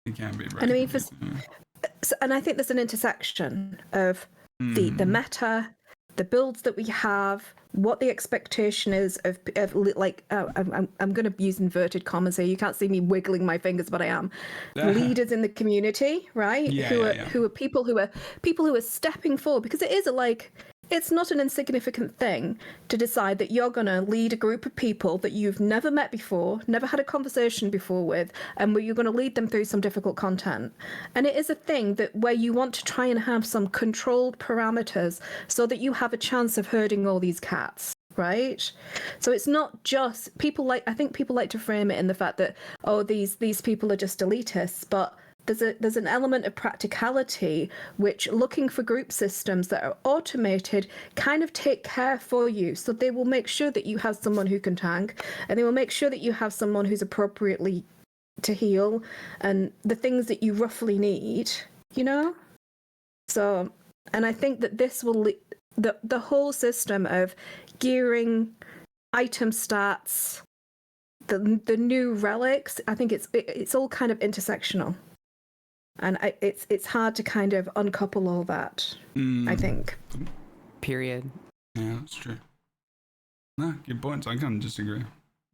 Very, and I mean, and I think there's an intersection of the meta, the builds that we have, what the expectation is of like, I'm going to use inverted commas here. You can't see me wiggling my fingers, but I am. Leaders in the community, right? Who are people who are stepping forward, because it is it's not an insignificant thing to decide that you're going to lead a group of people that you've never met before, never had a conversation before with, and where you're going to lead them through some difficult content. And it is a thing that where you want to try and have some controlled parameters so that you have a chance of herding all these cats, right? So it's not just I think people like to frame it in the fact that, oh, these people are just elitists, but there's an element of practicality which looking for group systems that are automated kind of take care for you. So they will make sure that you have someone who can tank, and they will make sure that you have someone who's appropriately to heal, and the things that you roughly need, you know? So, and I think that this will, the whole system of gearing, item stats, the new relics, I think it's all kind of intersectional. And it's hard to kind of uncouple all that, I think. Period. Yeah, that's true. No, good points. I can't disagree.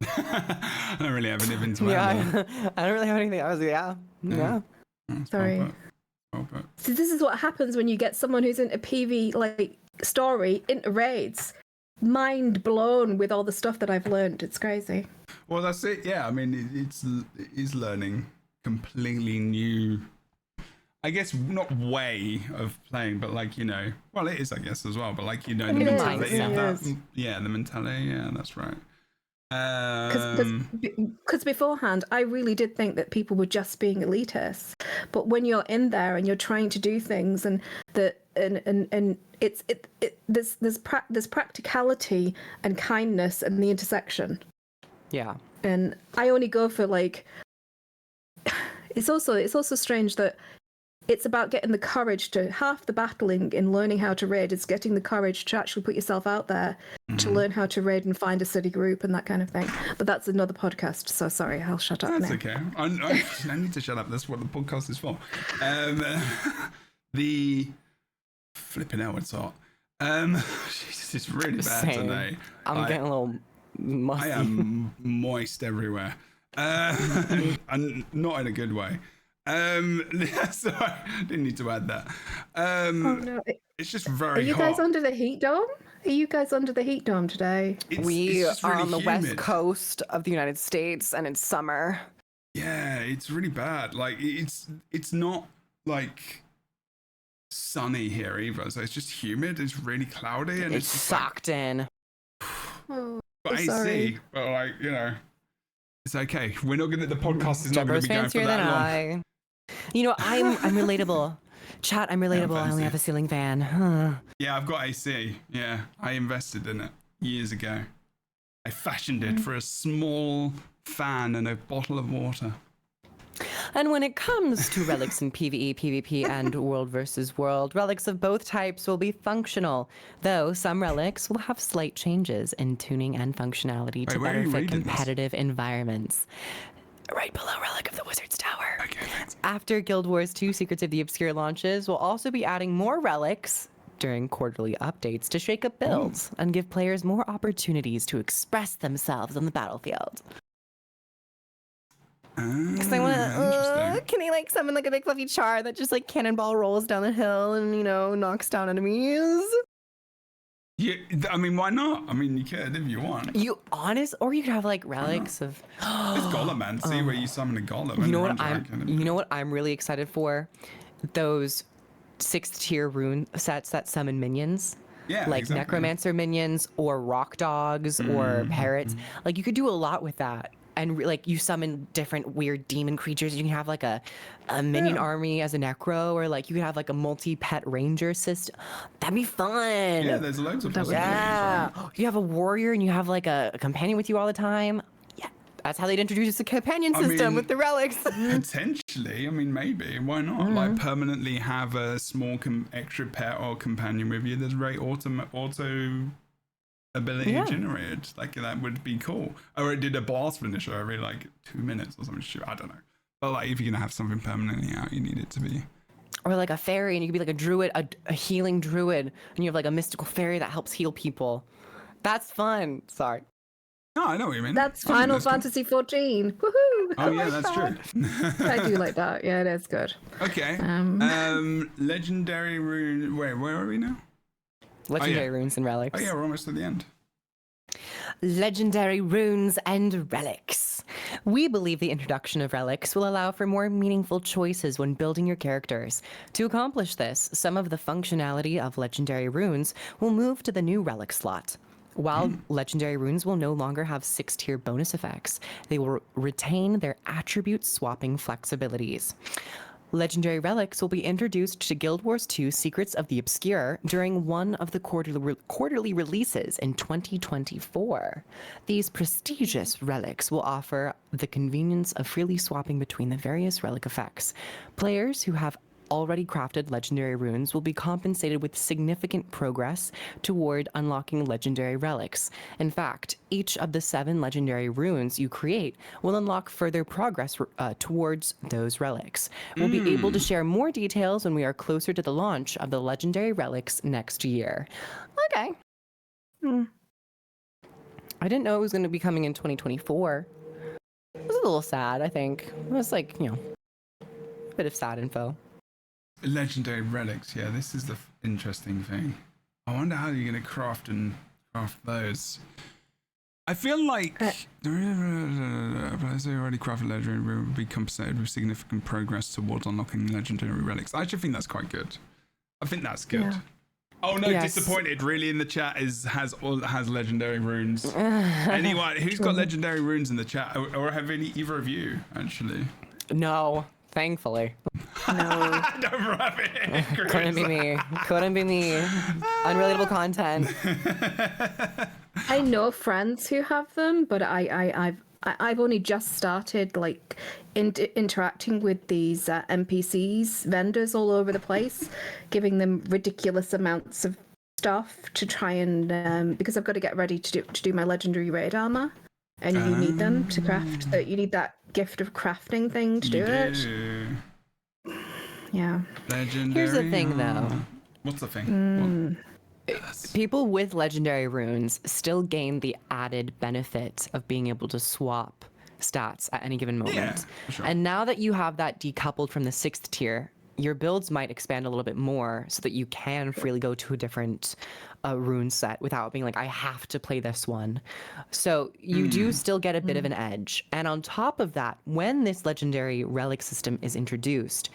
I don't really have anything to add. I don't really have anything. I was yeah. Sorry. So this is what happens when you get someone who's into PV story into raids. Mind blown with all the stuff that I've learned. It's crazy. Well, that's it. Yeah, I mean, it is learning completely new. I guess not way of playing, but like, you know, well, it is, I guess, as well. But like, you know, the mentality of that. Yeah, the mentality. Yeah, that's right. Because beforehand, I really did think that people were just being elitists. But when you're in there and you're trying to do things, and there's practicality and kindness and the intersection. Yeah. And I only go for it's also strange that it's about getting the courage to, half the battle in learning how to raid is getting the courage to actually put yourself out there to learn how to raid and find a city group and that kind of thing. But that's another podcast, so sorry, I'll shut up now. That's okay. I need to shut up. That's what the podcast is for. The flipping out, it's hot. Jesus, it's really bad today. I'm getting a little musty. I am moist everywhere. And not in a good way. Sorry, didn't need to add that. Oh no! It's just very hot. Are you guys under the heat dome? Are you guys under the heat dome today? We just are really on the west humid. coast of the United States, and it's summer. Yeah, it's really bad. Like it's not like sunny here either. So it's just humid. It's really cloudy, and It's it's just sucked in. Oh, Like, so sorry. AC, but like it's okay. We're not gonna. The podcast is not gonna Jebro's be going for fancier that than long. I. You know, I'm relatable. Chat, I'm relatable. I only fancy. have a ceiling fan. Huh. Yeah, I've got AC. Yeah, I invested in it years ago. I fashioned it for a small fan and a bottle of water. And when it comes to relics in PvE, PvP, and world versus world, relics of both types will be functional, though some relics will have slight changes in tuning and functionality to Wait, where are better you fit reading this? competitive environments. Right below Relic of the Wizard's Tower. Okay, thanks. After Guild Wars 2 Secrets of the Obscure launches, we'll also be adding more relics during quarterly updates to shake up builds and give players more opportunities to express themselves on the battlefield. Because I want to, can he like summon like a big fluffy char that just like cannonball rolls down the hill and, you know, knocks down enemies? Yeah, I mean, why not? I mean, you could if you want. You honest, or you could have like relics of. It's Golem, man. See where you summon a Golem. You know what and run I'm. dragon. You know what I'm really excited for? Those 6th tier rune sets that summon minions. Yeah, Like exactly. necromancer minions or rock dogs or parrots. Like you could do a lot with that. And like you summon different weird demon creatures. You can have like a minion army as a necro, or like you could have like a multi-pet ranger system. That'd be fun. Yeah, there's loads of That would be- possibilities. Yeah. Right? You have a warrior and you have like a companion with you all the time. Yeah. That's how they'd introduce the companion I system mean- with the relics. Potentially, I mean, maybe. Why not? Like, permanently have a small extra pet or companion with you that's very auto ability Yeah. generated. Like, that would be cool. Or it did a blast finisher every, like, 2 minutes or something. I don't know. But, like, if you're going to have something permanently out, you need it to be. Or like a fairy, and you could be like a druid, a healing druid, and you have like a mystical fairy that helps heal people. That's fun. Sorry. No, I know what you mean. That's I mean, Final cool. Fantasy 14. Woohoo! Oh, yeah, that's true. I do like that. Yeah, it is good. Okay. Legendary rune. Wait, where are we now? Legendary runes and relics. Oh, yeah, we're almost at the end. Legendary runes and relics. We believe the introduction of relics will allow for more meaningful choices when building your characters. To accomplish this, some of the functionality of legendary runes will move to the new relic slot. While legendary runes will no longer have 6-tier bonus effects, they will retain their attribute swapping flexibilities. Legendary relics will be introduced to Guild Wars 2 Secrets of the Obscure during one of the quarterly releases in 2024. These prestigious relics will offer the convenience of freely swapping between the various relic effects. Players who have already crafted legendary runes will be compensated with significant progress toward unlocking legendary relics. In fact, each of the 7 legendary runes you create will unlock further progress towards those relics. We'll be able to share more details when we are closer to the launch of the legendary relics next year. Okay. I didn't know it was going to be coming in 2024. It was a little sad, I think. It was like, you know, a bit of sad info. Legendary relics. Yeah, this is the interesting thing. I wonder how you're going to craft those. I feel like players who already crafted legendary will be compensated with significant progress towards unlocking legendary relics. I actually think that's quite good. I think that's good. Yeah. Oh no, Yes. disappointed. Really, in the chat has legendary runes. Anyone who's got legendary runes in the chat, or have either of you actually? No, thankfully. No. Don't rub it. Couldn't be me. Couldn't be me. Unrelatable content. I know friends who have them, but I've only just started like interacting with these NPCs, vendors all over the place, giving them ridiculous amounts of stuff to try and because I've got to get ready to do my legendary raid armor, and you need them to craft. You need that gift of crafting thing to do it. Yeah. Legendary. Here's the thing, though. What's the thing? People with legendary runes still gain the added benefit of being able to swap stats at any given moment. Yeah, for sure. And now that you have that decoupled from the 6th tier your builds might expand a little bit more so that you can freely go to a different rune set without being like, I have to play this one. So you do still get a bit of an edge. And on top of that, when this legendary relic system is introduced,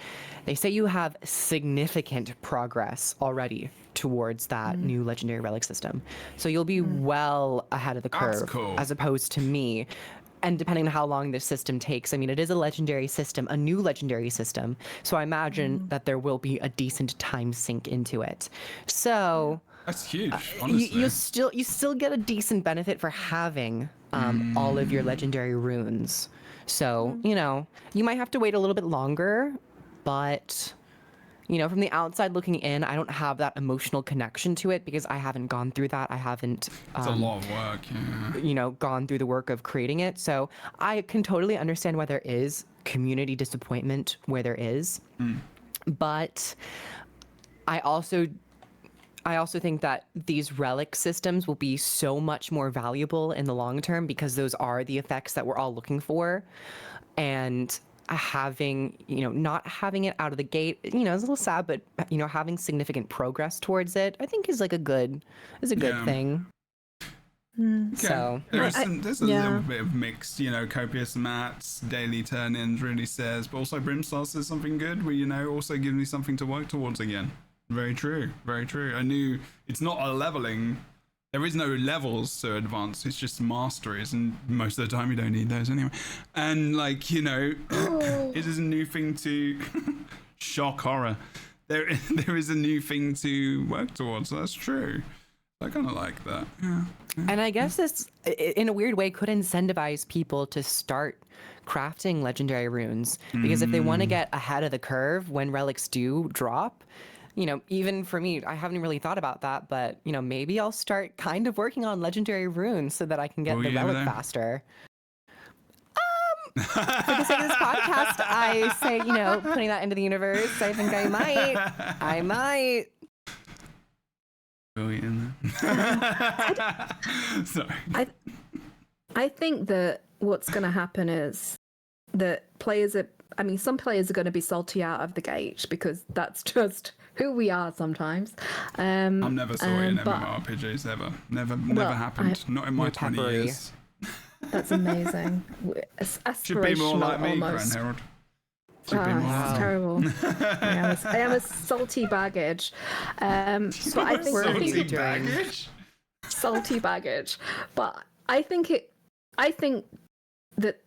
they say you have significant progress already towards that new legendary relic system. So you'll be well ahead of the curve. That's cool. As opposed to me. And depending on how long this system takes, I mean, it is a legendary system, a new legendary system. So I imagine that there will be a decent time sink into it. So that's huge, honestly. you still get a decent benefit for having all of your legendary runes. So, you know, you might have to wait a little bit longer, but you know, from the outside looking in, I don't have that emotional connection to it because I haven't gone through that. I haven't. It's a lot of work, yeah. You know, gone through the work of creating it. So I can totally understand why there is community disappointment where there is. But I also think that these relic systems will be so much more valuable in the long term because those are the effects that we're all looking for. And having, you know, not having it out of the gate, you know, it's a little sad, but you know, having significant progress towards it, I think is like a good thing. Okay. So there's a little bit of mixed, you know, copious mats, daily turn-ins really says, but also Brimstar says something good where, you know, also gives me something to work towards again. Very true, very true. I knew it's not a leveling. There is no levels to advance, it's just masteries, and most of the time you don't need those anyway. And like, you know, it is a new thing to shock horror. There is a new thing to work towards, so that's true. I kind of like that. Yeah. And I guess this, in a weird way, could incentivize people to start crafting legendary runes, because if they want to get ahead of the curve when relics do drop, you know, even for me, I haven't really thought about that, but, you know, maybe I'll start kind of working on legendary runes so that I can get the relic faster. For the sake of this podcast, I say, you know, putting that into the universe, I think I might. Sorry. I think that what's going to happen is that some players are going to be salty out of the gate because that's just who we are sometimes. I'm never sorry in MMORPGs ever. Never happened. Not in my 20 years. That's amazing. Should be more like me, almost. Harold. It's terrible. I am a salty baggage. But I think salty baggage. But I think that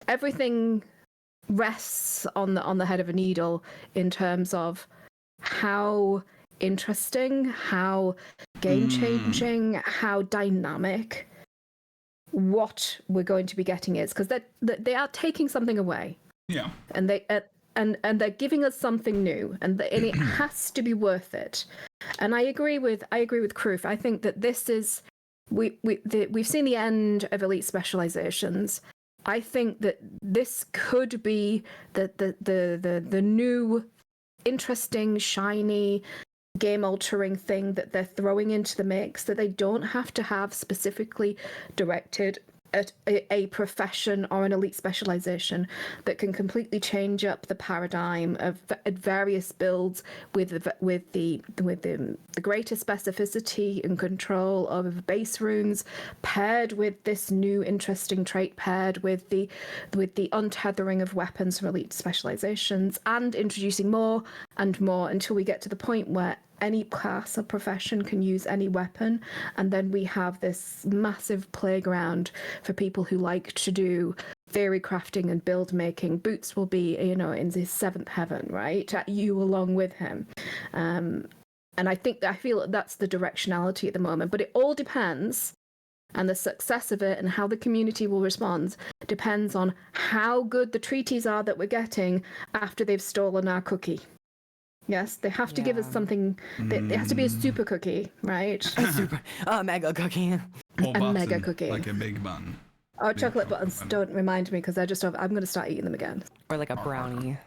everything rests on the head of a needle in terms of how interesting, how game-changing, how dynamic what we're going to be getting is, because they are taking something away. Yeah. And they're giving us something new, and it has to be worth it. And I agree with Kroof. I think that this is we've seen the end of elite specializations. I think that this could be the new, interesting, shiny, game-altering thing that they're throwing into the mix that they don't have to have specifically directed at a profession or an elite specialization, that can completely change up the paradigm of various builds with the greater specificity and control of base runes, paired with this new interesting trait, paired with the untethering of weapons from elite specializations, and introducing more and more until we get to the point where any class or profession can use any weapon, and then we have this massive playground for people who like to do theory crafting and build making. Boots will be, you know, in his seventh heaven, right? You along with him. And I feel that's the directionality at the moment, but it all depends, and the success of it and how the community will respond depends on how good the treaties are that we're getting after they've stolen our cookie. Yes, they have to give us something. It has to be a super cookie, right? A mega cookie. Or mega cookie. Like a big bun. Oh, chocolate buttons. Don't remind me, because I'm going to start eating them again. Or like a brownie.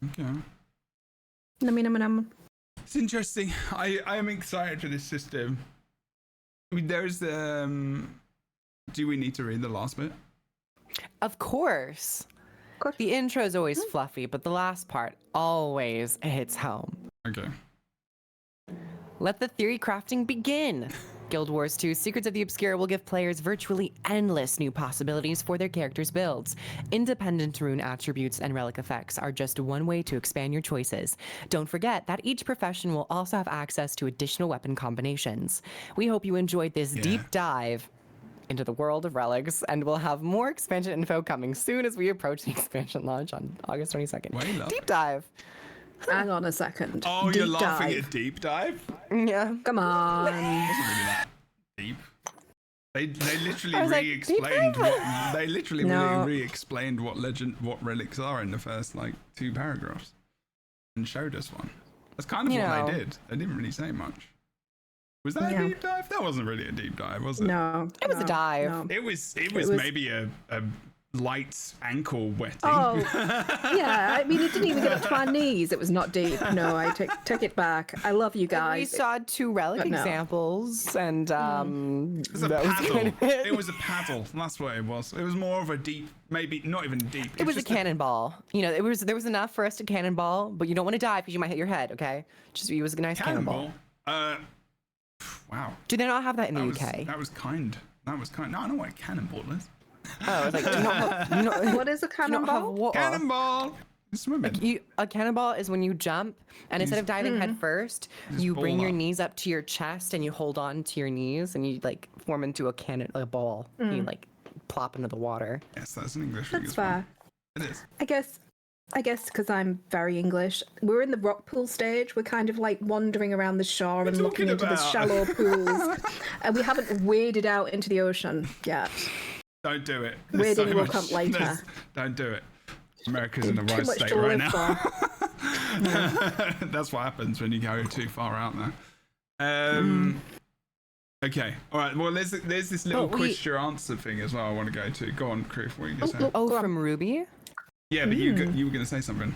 Okay. It's interesting. I am excited for this system. I mean, there's do we need to read the last bit? Of course. course. The intro is always fluffy, but the last part always hits home. Okay. Let the theory crafting begin. Guild Wars 2 Secrets of the Obscure will give players virtually endless new possibilities for their characters' builds. Independent rune attributes and relic effects are just one way to expand your choices. Don't forget that each profession will also have access to additional weapon combinations. We hope you enjoyed this deep dive into the world of Relics, and we'll have more expansion info coming soon as we approach the expansion launch on August 22nd. Wait, Deep dive. Hang on a second. Oh, you're Deep laughing dive. at deep dive? Yeah. Come on. It wasn't really that deep. They literally I was like, re-explained deep what they literally No. re-explained what relics are in the first like 2 paragraphs and showed us one. That's kind of You what know. they did. They didn't really say much. Was that Yeah. a deep dive? That wasn't really a deep dive, was it? No. It was a no, dive. no. It was maybe a light ankle wetting. Oh, yeah. I mean, it didn't even get up to our knees. It was not deep. No, I take it back. I love you We guys. saw 2 relic But no. examples, and It was a that was paddle. kind of it. It was a paddle. That's what it was. It was more of a deep, maybe not even deep. It was a just cannonball. You know, there was enough for us to cannonball, but you don't want to die because you might hit your head. Okay, just it was a nice cannonball. Wow. Do they not have that in the That was, UK? that was kind. That was kind. No, I know what a cannonball is. Oh, it's like do you not have, you not, What is a do you not have cannonball? water? Cannonball. Swimming. A cannonball is when you jump, and instead of diving head first, you bring ball your up. knees up to your chest, and you hold on to your knees, and you like form into a ball. You like plop into the water. Yes, that's an English thing That's as well. fair. It is. I guess because I'm very English, we're in the rock pool stage. We're kind of like wandering around the shore and looking talking into the about? shallow pools, and we haven't waded out into the ocean yet. Don't do it. Where There's did so you look much- up later? Don't do it. America's in the Too right much state to right live now. for. That's what happens when you go too far out there. Okay. All right. Well, there's this little But we- question answer thing as well. I want to go to. Go on, Kroof. What are you gonna say? Oh, Go on. from Ruby? Yeah, but you were gonna say something.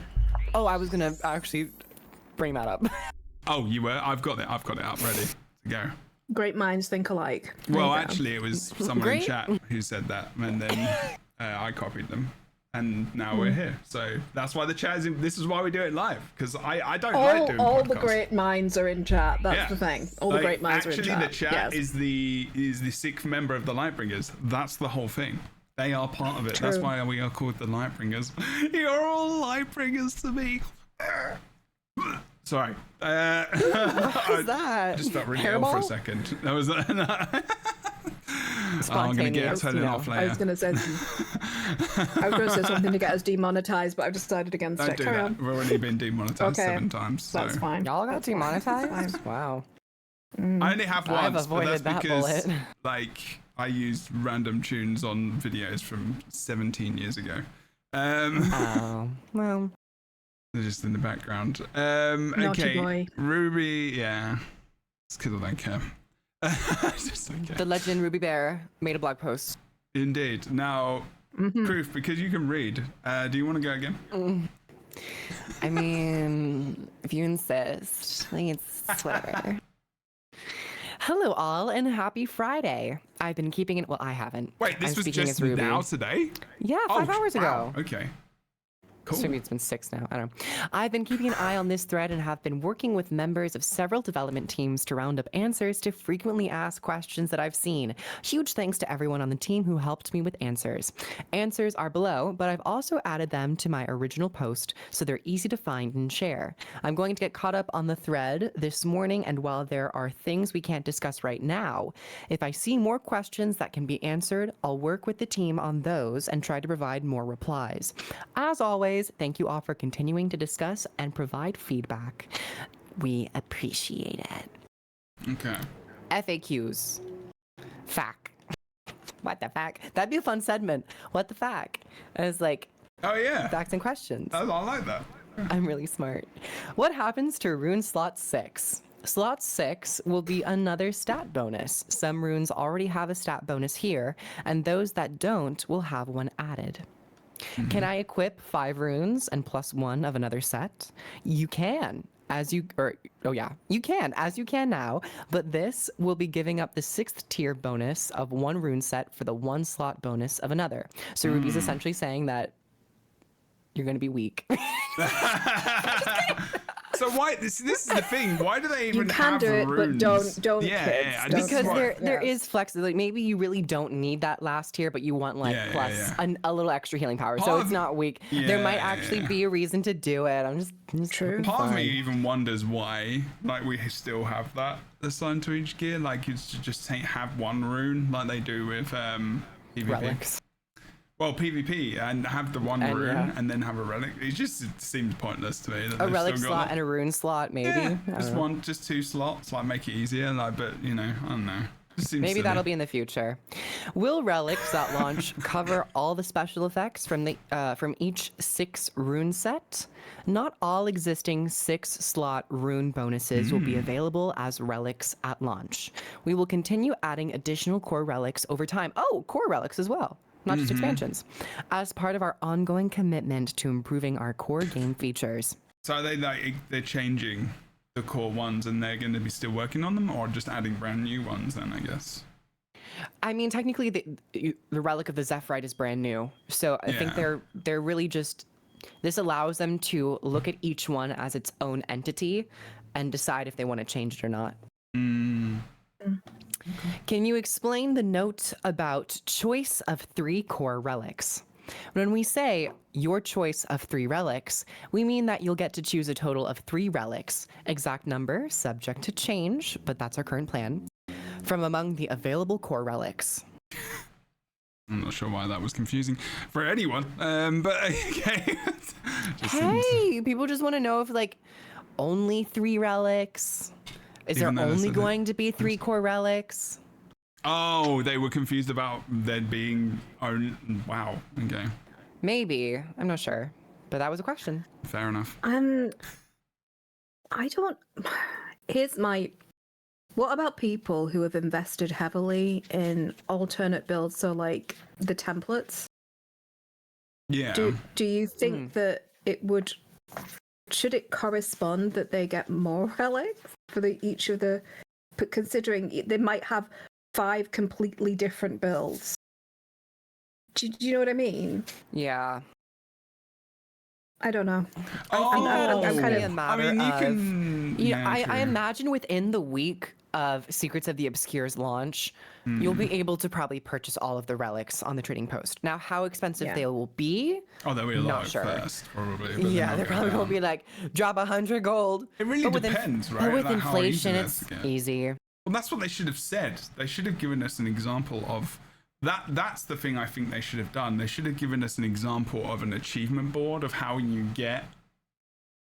Oh, I was gonna actually bring that up. Oh, you were. I've got it up ready to go. Great minds think alike. There Well, you go. actually, it was someone in Great. chat who said that, and then I copied them, and now we're here. So that's why the chat is. This is why we do it live, because I don't like doing all podcasts. the great minds are in chat. That's Yeah. the thing. All the Like, great minds are in actually, chat. the chat yes. is the 6th member of the Lightbringers. That's the whole thing. They are part of it. That's True. why we are called the Lightbringers. You're all Lightbringers to me. Sorry. What's that? I just felt really ill for a Hairball? second. That was. I'm gonna get it Spontaneous, turning you know. off I was later. gonna say. I was gonna say something to get us demonetized, but I've decided against Don't it. do Carry that. on. We've already been demonetized Okay. 7 times. So. That's fine. Y'all got demonetized? Wow. I only have I've once, but that's avoided that because bullet. like I used random tunes on videos from 17 years ago. Oh, well. They're just in the background. Naughty Okay, boy. Ruby, yeah. It's because I don't care. I just don't care. The legend Ruby Bear made a blog post. Indeed. Now, Proof, because you can read, do you want to go again? I mean, if you insist, it's whatever. Hello, all, and happy Friday. I've been keeping it. Well, I haven't. Wait, this I'm was speaking just as Ruby. now today? Yeah, 5 hours wow. ago. Okay. So Cool. maybe it's been 6 now. I don't know. I've been keeping an eye on this thread and have been working with members of several development teams to round up answers to frequently asked questions that I've seen. Huge thanks to everyone on the team who helped me with answers. Answers are below, but I've also added them to my original post so they're easy to find and share. I'm going to get caught up on the thread this morning, and while there are things we can't discuss right now, if I see more questions that can be answered, I'll work with the team on those and try to provide more replies. As always, thank you all for continuing to discuss and provide feedback. We appreciate it. Okay. FAQs. Fact. What the fact? That'd be a fun segment. What the fact? And it's like Oh, yeah. facts and questions. I like that. I'm really smart. What happens to rune slot 6? Slot 6 will be another stat bonus. Some runes already have a stat bonus here, and those that don't will have one added. Can I equip 5 runes and +1 of another set? You can. You can, as you can now, but this will be giving up the 6th tier bonus of 1 rune set for the 1 slot bonus of another. So Ruby's essentially saying that you're going to be weak. So why this is the thing? Why do they even You can have do it, runes? but don't Yeah, kids. yeah, I Don't just- Because Right. there is flexibility. Maybe you really don't need that last tier, but you want like Yeah, yeah, plus yeah. a little extra healing power. Part So of- it's not weak. Yeah, There might yeah, actually yeah. be a reason to do it. I'm just True. having Part of fun. me even wonders why, like, we still have that assigned to each gear. Like, you just have one rune, like they do with PvP. Relics. Well, PvP, and have the one And, rune, yeah. and then have a relic. It seems pointless to me. That A they've relic still got slot that. and a rune slot, maybe. Yeah, I just don't know. just 2 slots, like make it easier. Like, but I don't know. Just seems Maybe silly. that'll be in the future. Will relics at launch cover all the special effects from each 6 rune set? Not all existing 6-slot rune bonuses will be available as relics at launch. We will continue adding additional core relics over time. Oh, core relics as well, not just expansions, as part of our ongoing commitment to improving our core game features. So are they're changing the core ones, and they're going to be still working on them, or just adding brand new ones? Then I guess. I mean, technically, the relic of the Zephyrite is brand new, so I think Yeah. they're really just. This allows them to look at each one as its own entity and decide if they want to change it or not. Can you explain the note about choice of 3 core relics? When we say your choice of 3 relics, we mean that you'll get to choose a total of 3 relics, exact number subject to change, but that's our current plan, from among the available core relics. I'm not sure why that was confusing for anyone, but okay. Just Hey, people just want to know if like only 3 relics. Is Even there though that's only a- going to be 3 core relics? Oh, they were confused about there being wow. Okay, Maybe. I'm not sure. But that was a question. fair enough. I don't. Here's my. What about people who have invested heavily in alternate builds? So, like the templates. Yeah. Do you think that it would? Should it correspond that they get more relics for each of the? But considering they might have 5 completely different builds. Do you know what I mean? Yeah. I don't know. Oh, I'm kind of- a I matter mean, you of- can. You know, yeah, I true. imagine within the week of Secrets of the Obscure's launch, you'll be able to probably purchase all of the relics on the trading post. Now, how expensive Yeah. they will be, Oh, they'll be a not lot sure. first, probably. but yeah, then they're they'll probably go going to be down. like, drop 100 gold. It really But with depends, right? But with Like, how easy inflation, that is it's to get. easy. Well, that's what they should have said. They should have given us an example of that. That's the thing I think they should have done. They should have given us an example of an achievement board of how you get,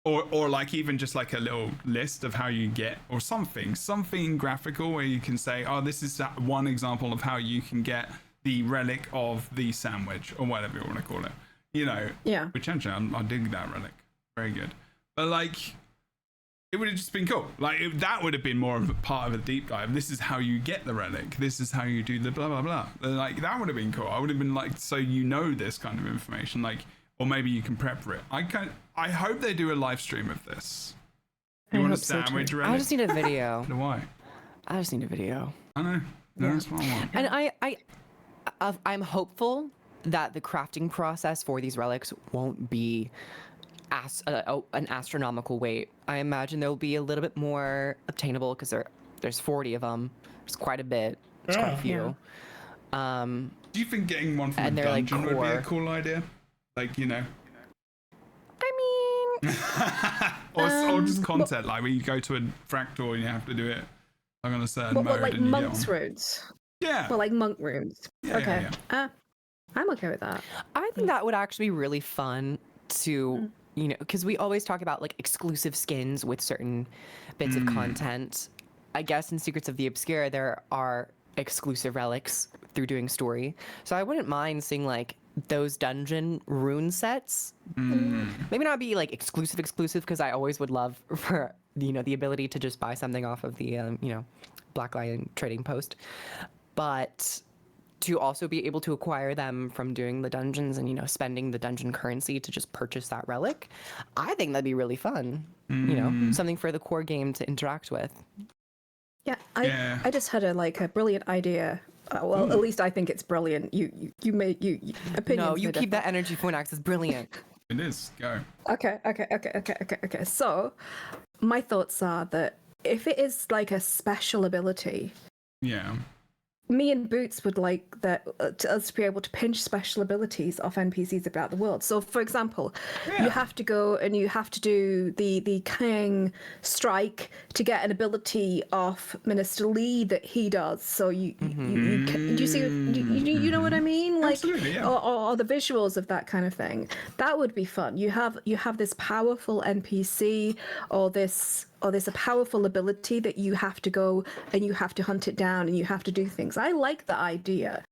or like even just like a little list of how you get, or something graphical where you can say, oh, this is one example of how you can get the relic of the sandwich, or whatever you want to call it. You know, Yeah. which actually I dig that relic, very good. But like, it would have just been cool. Like that would have been more of a part of a deep dive. This is how you get the relic. This is how you do the blah blah blah. Like that would have been cool. I would have been like, so you know this kind of information, like, or maybe you can prep for it. I hope they do a live stream of this. You I want a hope so, too. sandwich relic? I just need a video. Why? I just need a video. I know. No, that's what I want. And I'm hopeful that the crafting process for these relics won't be an astronomical weight. I imagine they'll be a little bit more obtainable because there's 40 of them. It's quite a bit. It's quite a few. Do you think getting one from a And they're, like, dungeon would be a core. cool idea? Like, you know, I mean, or just content, like where you go to a fractal and you have to do it like on a certain What, mode like and you get monks' one. runes? Yeah. Well, like monk runes. Yeah, Okay. yeah, I'm okay with that. I think that would actually be really fun to, you know, because we always talk about like exclusive skins with certain bits of content. I guess in Secrets of the Obscure, there are exclusive relics through doing story. So I wouldn't mind seeing like those dungeon rune sets. Maybe not be like exclusive because I always would love for, you know, the ability to just buy something off of the, you know, Black Lion trading post. But to also be able to acquire them from doing the dungeons and, you know, spending the dungeon currency to just purchase that relic, I think that'd be really fun. You know, something for the core game to interact with. Yeah, Yeah. I just had a brilliant idea. Well, at least I think it's brilliant. You opinions. No, you are keep that energy, Phoenix. It's brilliant. It is. Go. Okay. So, my thoughts are that if it is like a special ability, Yeah. me and Boots would like that to us to be able to pinch special abilities off NPCs about the world. So, for example, you have to go and you have to do the King strike to get an ability off Minister Lee that he does. So do you see? You know what I mean? Like, Absolutely, yeah. or the visuals of that kind of thing. That would be fun. You have this powerful NPC or this a powerful ability that you have to go and you have to hunt it down and you have to do things. I like the idea.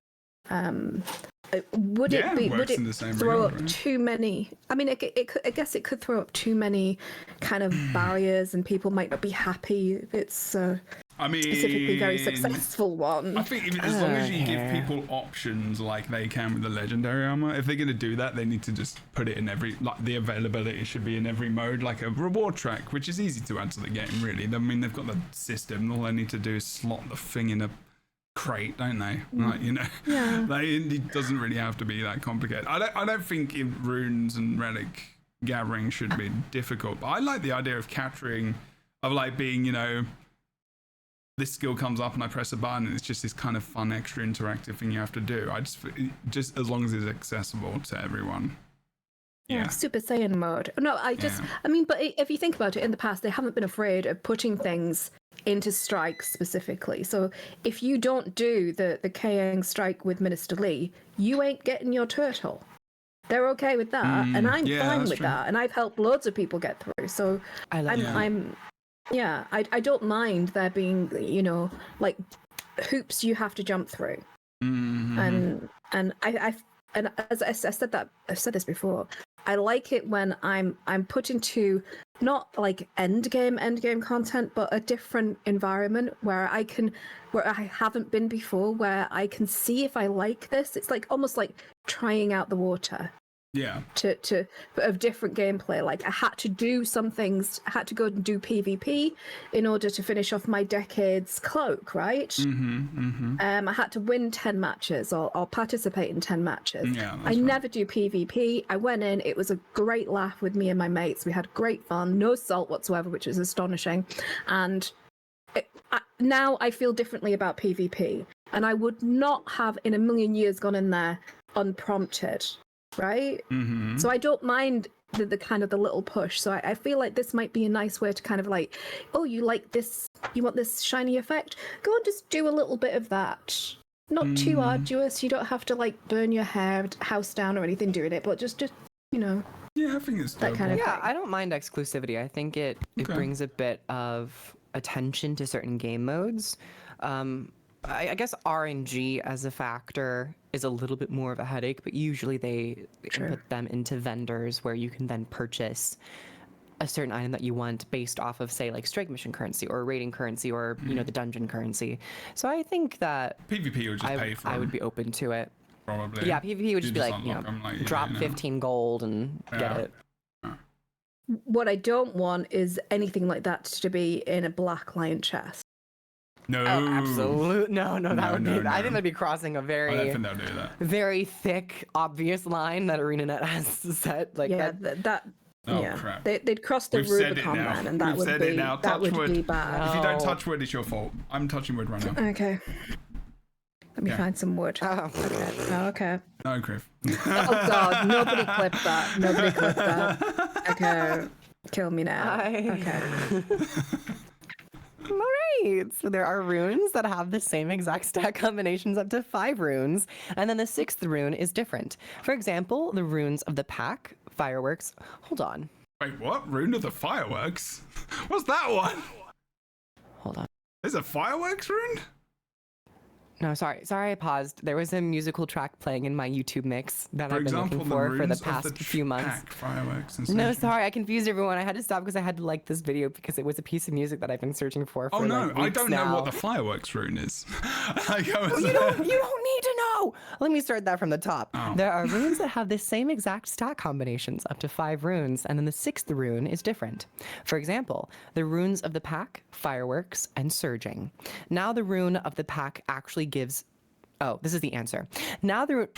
Would it throw up too many? I mean, I guess it could throw up too many kind of barriers, and people might not be happy if it's specifically very successful one. I think as long as you give people options like they can with the legendary armor, if they're going to do that, they need to just put it in every, like the availability should be in every mode, like a reward track, which is easy to add to the game, really. I mean, they've got the system. All they need to do is slot the thing in a crate, don't they? Like, you know, it doesn't really have to be that complicated. I don't think runes and relic gathering should be difficult, but I like the idea of capturing, of like being, you know, this skill comes up and I press a button and it's just this kind of fun extra interactive thing you have to do. I just as long as it's accessible to everyone. Yeah. Super Saiyan mode. No, I mean, but if you think about it, in the past they haven't been afraid of putting things into strikes specifically. So if you don't do the Kang strike with Minister Lee, you ain't getting your turtle. They're okay with that, and I'm fine with that. And I've helped loads of people get through. So I don't mind there being, you know, like hoops you have to jump through. And as I said that, I've said this before. I like it when I'm put into not like end game content, but a different environment where I haven't been before, where I can see if I like this. It's like almost like trying out the water. Yeah. To of different gameplay. Like I had to do some things. I had to go and do PvP in order to finish off my Decade's cloak, right? I had to win 10 matches or participate in 10 matches. Yeah, I never do PvP. I went in. It was a great laugh with me and my mates. We had great fun. No salt whatsoever, which is astonishing. And now I feel differently about PvP. And I would not have in a million years gone in there unprompted. Right? So I don't mind the kind of the little push. So I feel like this might be a nice way to kind of like, oh, you like this, you want this shiny effect? Go and just do a little bit of that. Not too arduous. You don't have to like burn your house down or anything doing it, but just you know. Yeah, I think it's that kind of thing. I don't mind exclusivity. I think it brings a bit of attention to certain game modes. I guess RNG as a factor is a little bit more of a headache, but usually they put them into vendors where you can then purchase a certain item that you want based off of, say, like strike mission currency or raiding currency or, you know, the dungeon currency. So I think that PvP would just pay for I would be open to it. Probably. Yeah, PvP would just be like, you know, drop 15 gold and get it. What I don't want is anything like that to be in a black lion chest. No. Oh, absolutely. No, that would be. I think that'd be crossing a very, I don't think they'll do that. Very thick, obvious line that ArenaNet has set. Like crap. They'd cross the Rubicon man, and that would be bad. If you don't touch wood, it's your fault. I'm touching wood right now. Okay. Let me find some wood. Okay. No, Griff. Oh God! Nobody clipped that. Okay. Kill me now. Okay. All right. So there are runes that have the same exact stat combinations up to 5 runes, and then the 6th rune is different. For example, the runes of the pack, fireworks. Hold on. Wait, what? Rune of the fireworks? What's that one? Hold on. There's a fireworks rune? No, sorry, I paused. There was a musical track playing in my YouTube mix that I've been looking for the past few months. Fireworks and no, sorry, I confused everyone. I had to stop because I had to like this video because it was a piece of music that I've been searching for oh no, like, I don't now. know what the fireworks rune is. You don't need to know. Let me start that from the top. Oh. There are runes that have the same exact stat combinations, up to 5 runes, and then the 6th rune is different. For example, the runes of the pack, fireworks, and surging. Now the rune of the pack actually gives... Oh, this is the answer. Now the...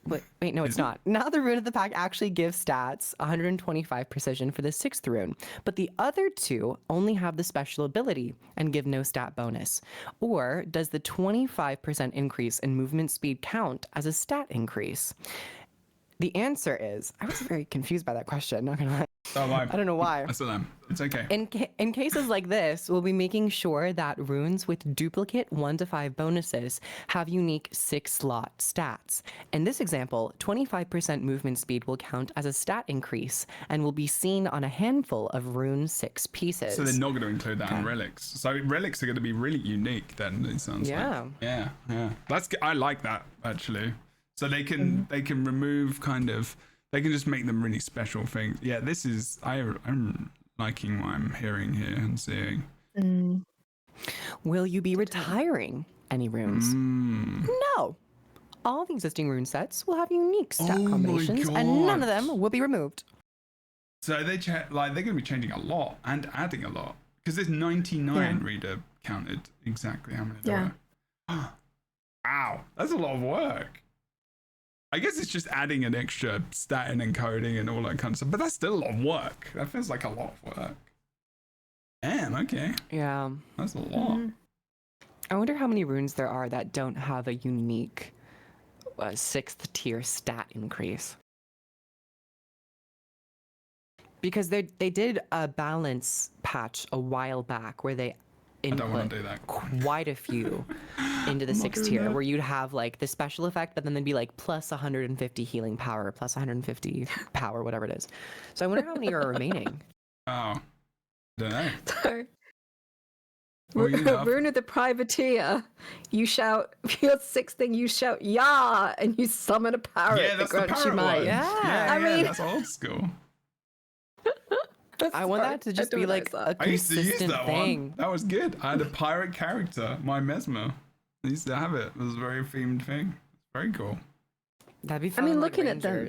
Wait, no, it's not. Now the rune of the pack actually gives stats 125 precision for the 6th rune, but the other 2 only have the special ability and give no stat bonus. Or does the 25% increase in movement speed count as a stat increase? The answer is, I was very confused by that question, not gonna lie. Oh, I don't know why. That's them. It's okay. In cases like this, we'll be making sure that runes with duplicate 1 to 5 bonuses have unique 6-slot stats. In this example, 25% movement speed will count as a stat increase and will be seen on a handful of rune 6 pieces. So they're not going to include that in relics. So relics are going to be really unique then, it sounds like. Yeah. I like that, actually. So they can remove kind of... They can just make them really special things. Yeah, this is... I'm liking what I'm hearing here and seeing. Will you be retiring any runes? No. All the existing rune sets will have unique stat combinations, and none of them will be removed. So they're going to be changing a lot and adding a lot. Because there's 99 reader counted exactly how many there were. Wow, that's a lot of work. I guess it's just adding an extra stat and encoding and all that kind of stuff, but that's still a lot of work. That feels like a lot of work. Damn, okay. Yeah. That's a lot. I wonder how many runes there are that don't have a unique 6th tier stat increase. Because they did a balance patch a while back where they input quite a few into the 6th tier, where you'd have like the special effect, but then they'd be like plus 150 healing power, plus 150 power, whatever it is. So I wonder how many are remaining. Oh, don't know. So, Rune of the Privateer, you shout, your 6th thing, you shout, "Yeah!" and you summon a parrot. Yeah, that's the parrot one. Yeah. I mean, that's old school. I want that to just be like a I used to use that thing. one. That was good. I had a pirate character, my Mesmer. I used to have it. It was a very themed thing. Very cool. That'd be fun. I mean, looking at them.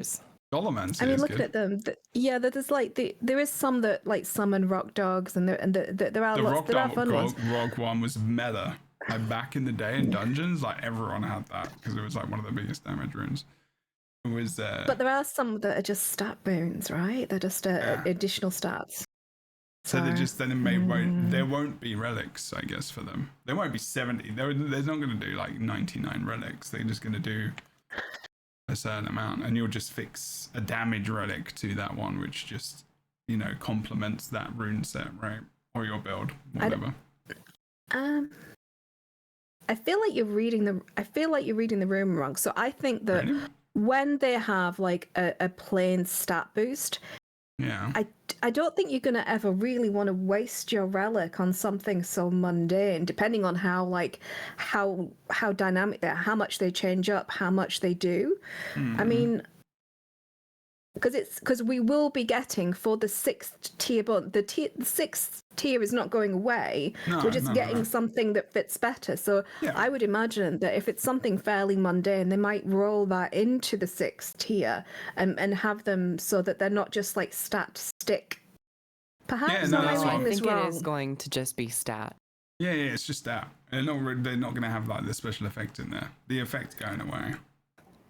Golemancy I mean, looking at them. There's like there is some that like summon rock dogs, and there are lots. There are fun ones. Rock one was meta. Like back in the day in dungeons, like everyone had that because it was like one of the biggest damage runes. It was. But there are some that are just stat boons, right? They're just additional stats. So they're just there won't be relics, I guess, for them. There won't be 70. They're not going to do like 99 relics. They're just going to do a certain amount, and you'll just fix a damage relic to that one, which just complements that rune set, right? Or your build, whatever. I feel like you're reading the room wrong. So I think that when they have like a plain stat boost, I don't think you're gonna ever really want to waste your relic on something so mundane, depending on how dynamic they're, how much they change up, how much they do. I mean, because we will be getting for the 6th tier, but the 6th tier is not going away. We're just getting something that fits better. So I would imagine that if it's something fairly mundane, they might roll that into the 6th tier and have them so that they're not just like stat stick. Perhaps I think it is going to just be stat. Yeah, it's just stat. They're not going to have like the special effect in there. The effect's going away.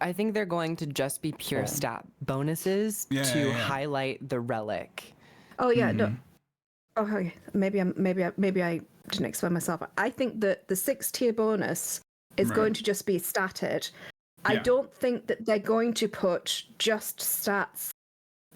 I think they're going to just be pure stat bonuses to highlight the relic. Oh yeah, no. Oh, okay. Maybe I didn't explain myself. I think that the 6th tier bonus is going to just be statted. I don't think that they're going to put just stats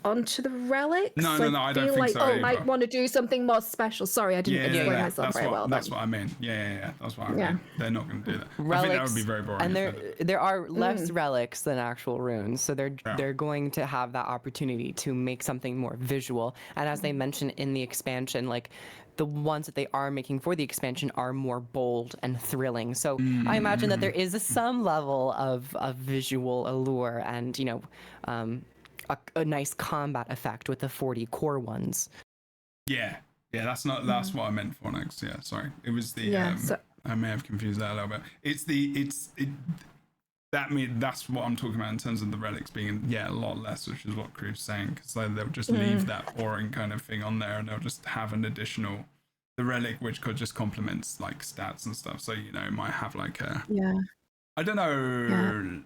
onto the relics. No, I don't think so. I might want to do something more special. Sorry, I didn't explain myself very well. That's what I mean. Yeah. That's what I mean. They're not going to do that. Relics, I think that would be very boring. And there are less relics than actual runes, so they're going to have that opportunity to make something more visual. And as they mentioned in the expansion, like the ones that they are making for the expansion are more bold and thrilling. So I imagine that there is some level of visual allure and a nice combat effect with the 40 core ones. Yeah, that's what I meant for next. Yeah, sorry, it was the I may have confused that a little bit. That's what I'm talking about in terms of the relics being a lot less, which is what Crew's saying, because they'll just leave that boring kind of thing on there, and they'll just have an additional relic which could just complements like stats and stuff. So it might have like a I don't know.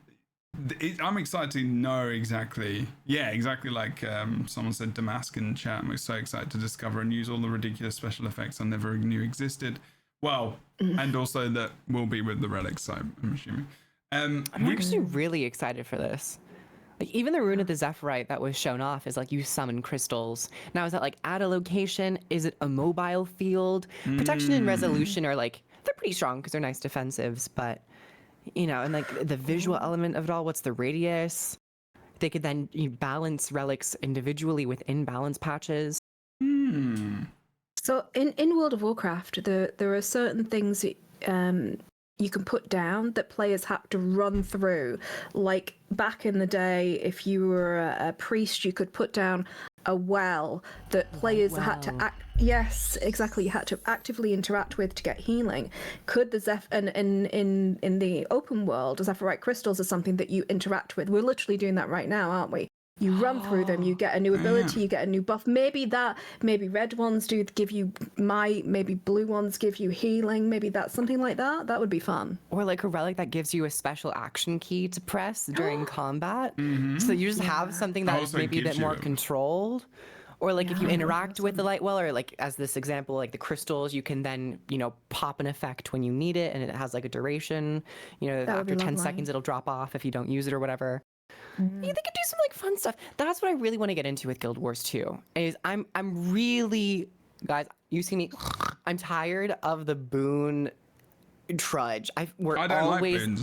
I'm excited to know exactly. Yeah, exactly like someone said, Damask in chat. I'm so excited to discover and use all the ridiculous special effects I never knew existed. Well, and also that will be with the relics, I'm assuming. I'm actually really excited for this. Like even the rune of the Zephyrite that was shown off is like you summon crystals. Now is that like at a location? Is it a mobile field? Protection and resolution are like, they're pretty strong because they're nice defensives, but you know, and like the visual element of it all, what's the radius? They could then balance relics individually within balance patches. So in World of Warcraft, there are certain things you can put down that players have to run through. Like back in the day, if you were a priest, you could put down a well that players had to yes, exactly, you had to actively interact with to get healing. Could the in the open world, the Zephyrite crystals are something that you interact with. We're literally doing that right now, aren't we? You run through them, you get a new ability, you get a new buff. Maybe red ones do give you maybe blue ones give you healing. Maybe that's something like that. That would be fun. Or like a relic that gives you a special action key to press during combat. So you just have something that is maybe a bit more controlled. Or like if you interact with the light well, or like as this example, like the crystals, you can then, pop an effect when you need it and it has like a duration. After 10 seconds it'll drop off if you don't use it or whatever. Yeah, they could do some like fun stuff. That's what I really want to get into with Guild Wars 2. Is I'm really, guys, you see me, I'm tired of the boon trudge. We're always in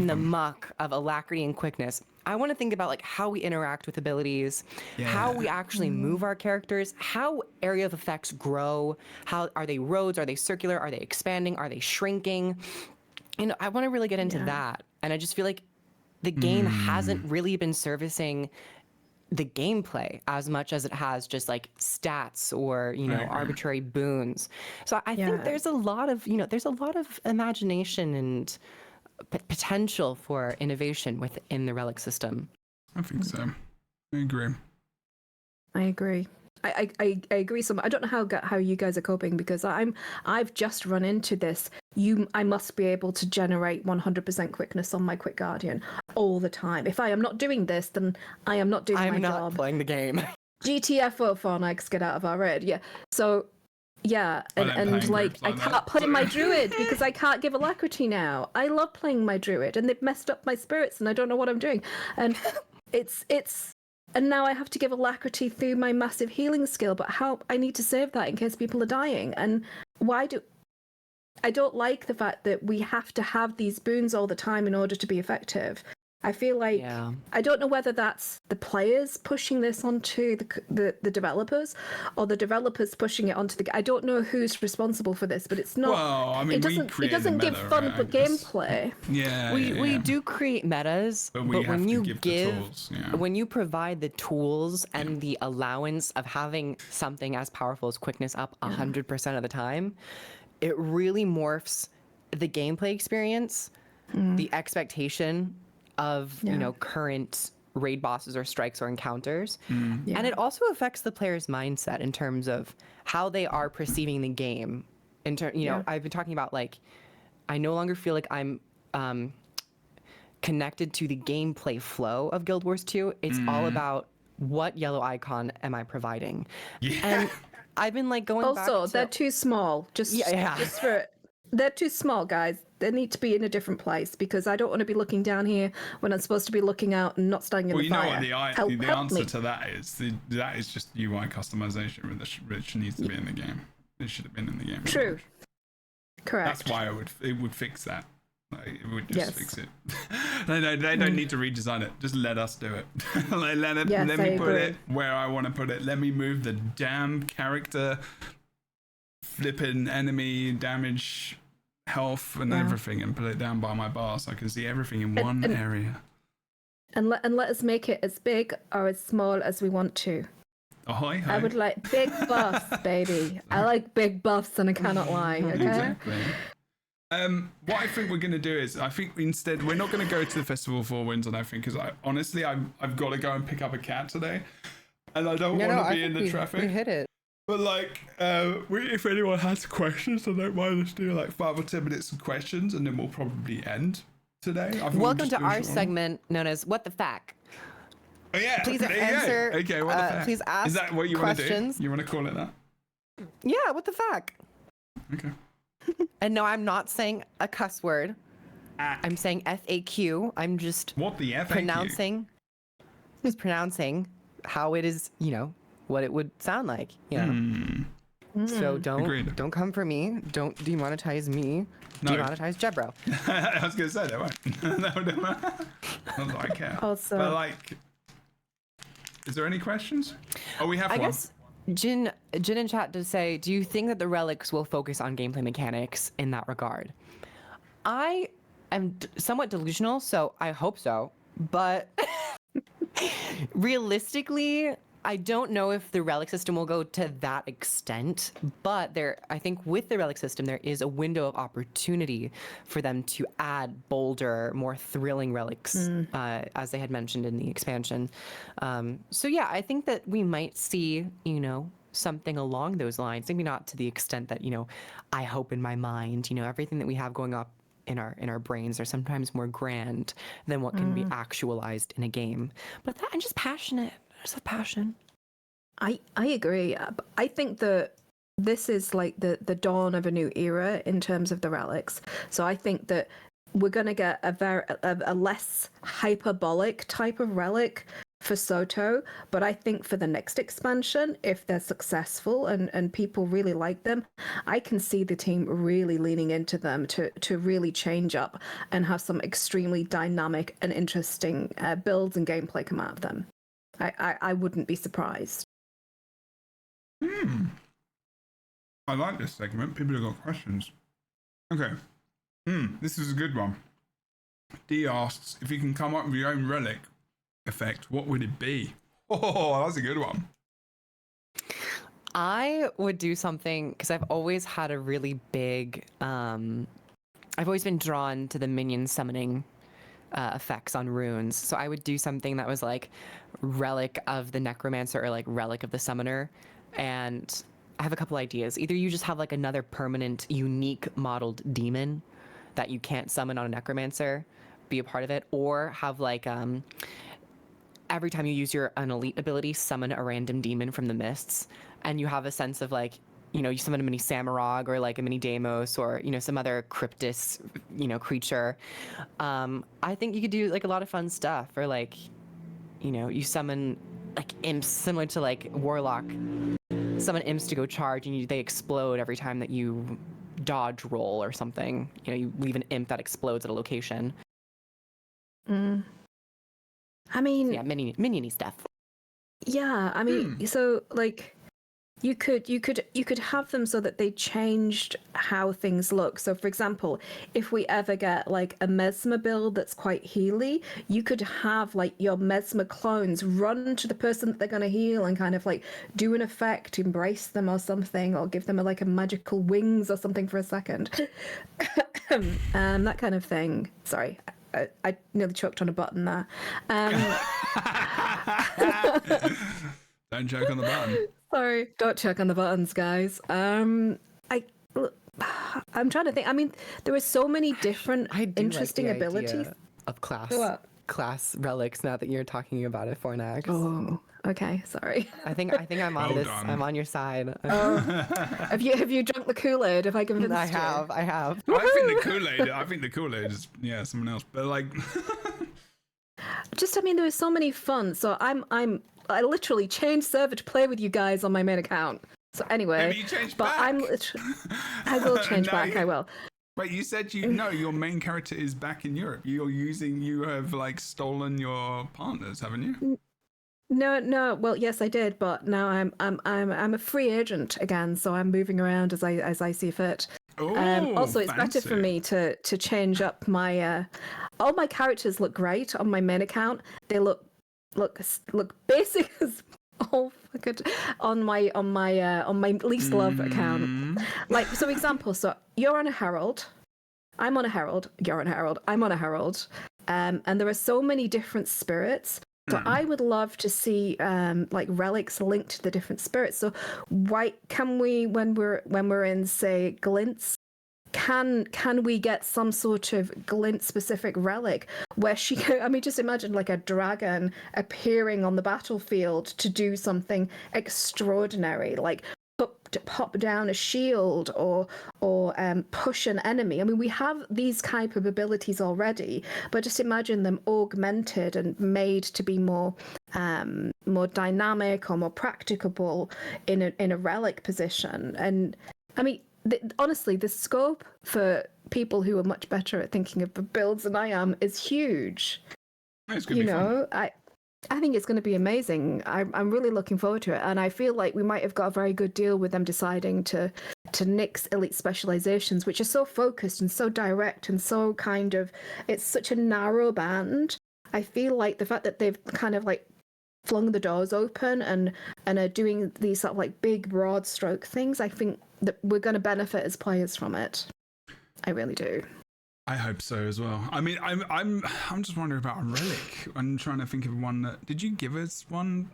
the muck of alacrity and quickness. I want to think about like how we interact with abilities, how we actually move our characters, how area of effects grow, how are they roads, are they circular, are they expanding, are they shrinking? I want to really get into that. And I just feel like the game hasn't really been servicing the gameplay as much as it has just like stats or, arbitrary boons. So I think there's a lot of, imagination and potential for innovation within the Relic system. I think so. I agree. I agree so much. I don't know how you guys are coping because I've just run into this. I must be able to generate 100% quickness on my Quick Guardian all the time. If I am not doing this, then I am not doing my job. I'm not playing the game. GTFO phonics, get out of our red. Yeah. So yeah, and like I can't play my druid because I can't give alacrity now. I love playing my druid and they've messed up my spirits and I don't know what I'm doing. And and now I have to give alacrity through my massive healing skill, but how I need to save that in case people are dying. And I don't like the fact that we have to have these boons all the time in order to be effective. I feel like I don't know whether that's the players pushing this onto the developers or the developers pushing it onto the. I don't know who's responsible for this, but it's not. Well, I mean, it doesn't give fun gameplay. Yeah, we do create metas, but when you when you provide the tools and the allowance of having something as powerful as quickness up 100% of the time, it really morphs the gameplay experience, the expectation of current raid bosses or strikes or encounters, and it also affects the player's mindset in terms of how they are perceiving the game. I've been talking about like I no longer feel like I'm connected to the gameplay flow of Guild Wars 2. It's all about what yellow icon am I providing, and I've been like going back to... they're too small. They're too small, guys. They need to be in a different place because I don't want to be looking down here when I'm supposed to be looking out and not standing in the fire. Well, you know what the answer to that is? That is just UI customization, which needs to be in the game. It should have been in the game. True. Correct. That's why it would fix that. Like, it would just fix it. They don't need to redesign it. Just let us do it. Let me put it where I want to put it. Let me move the damn character, flipping enemy damage, health, and everything, and put it down by my bar so I can see everything in one area. And let us make it as big or as small as we want to. Ahoy! I would like big buffs, baby. I like big buffs, and I cannot lie. Okay. Exactly. What I think we're going to do is, I think instead we're not going to go to the Festival of Four Winds, and I think because I've got to go and pick up a cat today, and I don't want to be in the traffic. We hit it. But like, if anyone has questions, I don't mind us do like 5 or 10 minutes of questions, and then we'll probably end. today? I thought Welcome we'd just to do a our short one. segment known as What the Fact. Oh yeah. Please there you go. answer. Okay, what the fact? Please ask Is that what you want to do? questions. You want to call it that? Yeah, what the fact? Okay. And no, I'm not saying a cuss word. I'm saying FAQ. I'm just What the F? pronouncing how it is, what it would sound like, So don't come for me. Don't demonetize me. No. Demonetize Jebro. I was gonna say that. Won't. Not that I care. Also- but like, is there any questions? Oh, we have I one. guess Jin in chat does say, do you think that the relics will focus on gameplay mechanics in that regard? I am somewhat delusional, so I hope so. But realistically, I don't know if the relic system will go to that extent, but I think with the relic system, there is a window of opportunity for them to add bolder, more thrilling relics, as they had mentioned in the expansion. So yeah, I think that we might see, something along those lines. Maybe not to the extent that, I hope in my mind, everything that we have going up in our brains are sometimes more grand than what can be actualized in a game. But I'm just passionate. I just have passion. I agree. I think that this is like the dawn of a new era in terms of the relics. So I think that we're going to get a less hyperbolic type of relic for Soto, but I think for the next expansion, if they're successful and people really like them, I can see the team really leaning into them to really change up and have some extremely dynamic and interesting builds and gameplay come out of them. I wouldn't be surprised. I like this segment. People have got questions. Okay. This is a good one. D asks, if you can come up with your own relic effect, what would it be? Oh, that's a good one. I would do something, because I've always had a really big, I've always been drawn to the minion summoning effects on runes. So I would do something that was like Relic of the Necromancer or like Relic of the Summoner. And I have a couple ideas. Either you just have like another permanent, unique modeled demon that you can't summon on a Necromancer, be a part of it, or have like every time you use an elite ability, summon a random demon from the mists, and you have a sense of like, you summon a mini Samurag or like a mini Deimos or, some other cryptis, creature. I think you could do like a lot of fun stuff, or like, you summon like imps similar to like Warlock, summon imps to go charge and they explode every time that you dodge roll or something. You leave an imp that explodes at a location. I mean, yeah, miniony stuff. Yeah, I mean, so like you could have them so that they changed how things look. So for example, if we ever get like a Mesmer build that's quite healy, you could have like your Mesmer clones run to the person that they're going to heal and kind of like do an effect, embrace them or something, or give them like a magical wings or something for a second. That kind of thing. Sorry. I nearly choked on a button there. Don't choke on the button. Sorry, don't choke on the buttons, guys. I'm trying to think. I mean, there are so many different interesting like the abilities idea of class relics. Now that you're talking about it, Fornax. Oh, okay. Sorry. I think I'm on this. Done. I'm on your side. Have you drunk the Kool-Aid? Have I convinced I you? have. I think the Kool-Aid is someone else. But like, I mean, there was so many fun. So I literally changed server to play with you guys on my main account. So anyway, maybe you changed but back. I will change No, I will. Wait, you said your main character is back in Europe. You have like stolen your partners, haven't you? No. Well, yes, I did, but now I'm a free agent again, so I'm moving around as I see fit. Oh, also, it's better for me to change up my. All my characters look great on my main account. They look basic as all fucking on my least loved account. Like, so example, so you're on a herald, I'm on a herald, you're on a herald, I'm on a herald, and there are so many different spirits. So I would love to see like relics linked to the different spirits. So why can we, when we're in, say, Glint's can we get some sort of glint specific relic where she I mean, just imagine like a dragon appearing on the battlefield to do something extraordinary, like pop down a shield or push an enemy. I mean, we have these type of abilities already, but just imagine them augmented and made to be more dynamic or more practicable in a relic position. And I mean, honestly, the scope for people who are much better at thinking of the builds than I am is huge. It's gonna be fun. I think it's going to be amazing. I'm really looking forward to it, and I feel like we might have got a very good deal with them deciding to nix elite specializations, which are so focused and so direct and so kind of, it's such a narrow band. I feel like the fact that they've kind of like flung the doors open and are doing these sort of like big broad stroke things, I think that we're going to benefit as players from it. I really do. I hope so as well. I mean, I'm just wondering about a relic. I'm trying to think of one that. Did you give us one,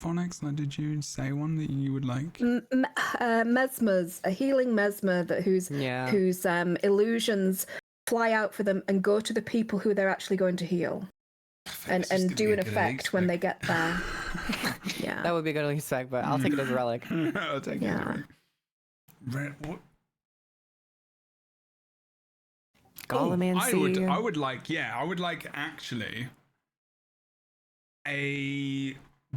Phonics? Or did you say one that you would like? Mesmers, a healing mesmer whose illusions fly out for them and go to the people who they're actually going to heal, and do an effect when they get there. Yeah, that would be a good elite spec, but I'll take it as a relic. I'll take it as a relic. What? Golomancy. I would like actually a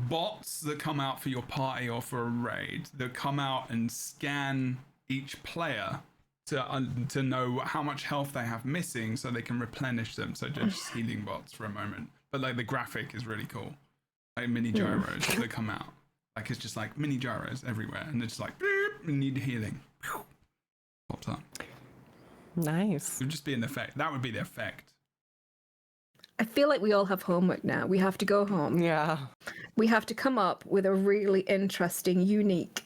bots that come out for your party or for a raid that come out and scan each player to know how much health they have missing so they can replenish them. So just healing bots for a moment. But like the graphic is really cool. Like mini gyros that come out. Like it's just like mini gyros everywhere and it's like boop, need healing. Pops up. Nice. It would just be an effect. That would be the effect. I feel like we all have homework now. We have to go home. Yeah. We have to come up with a really interesting, unique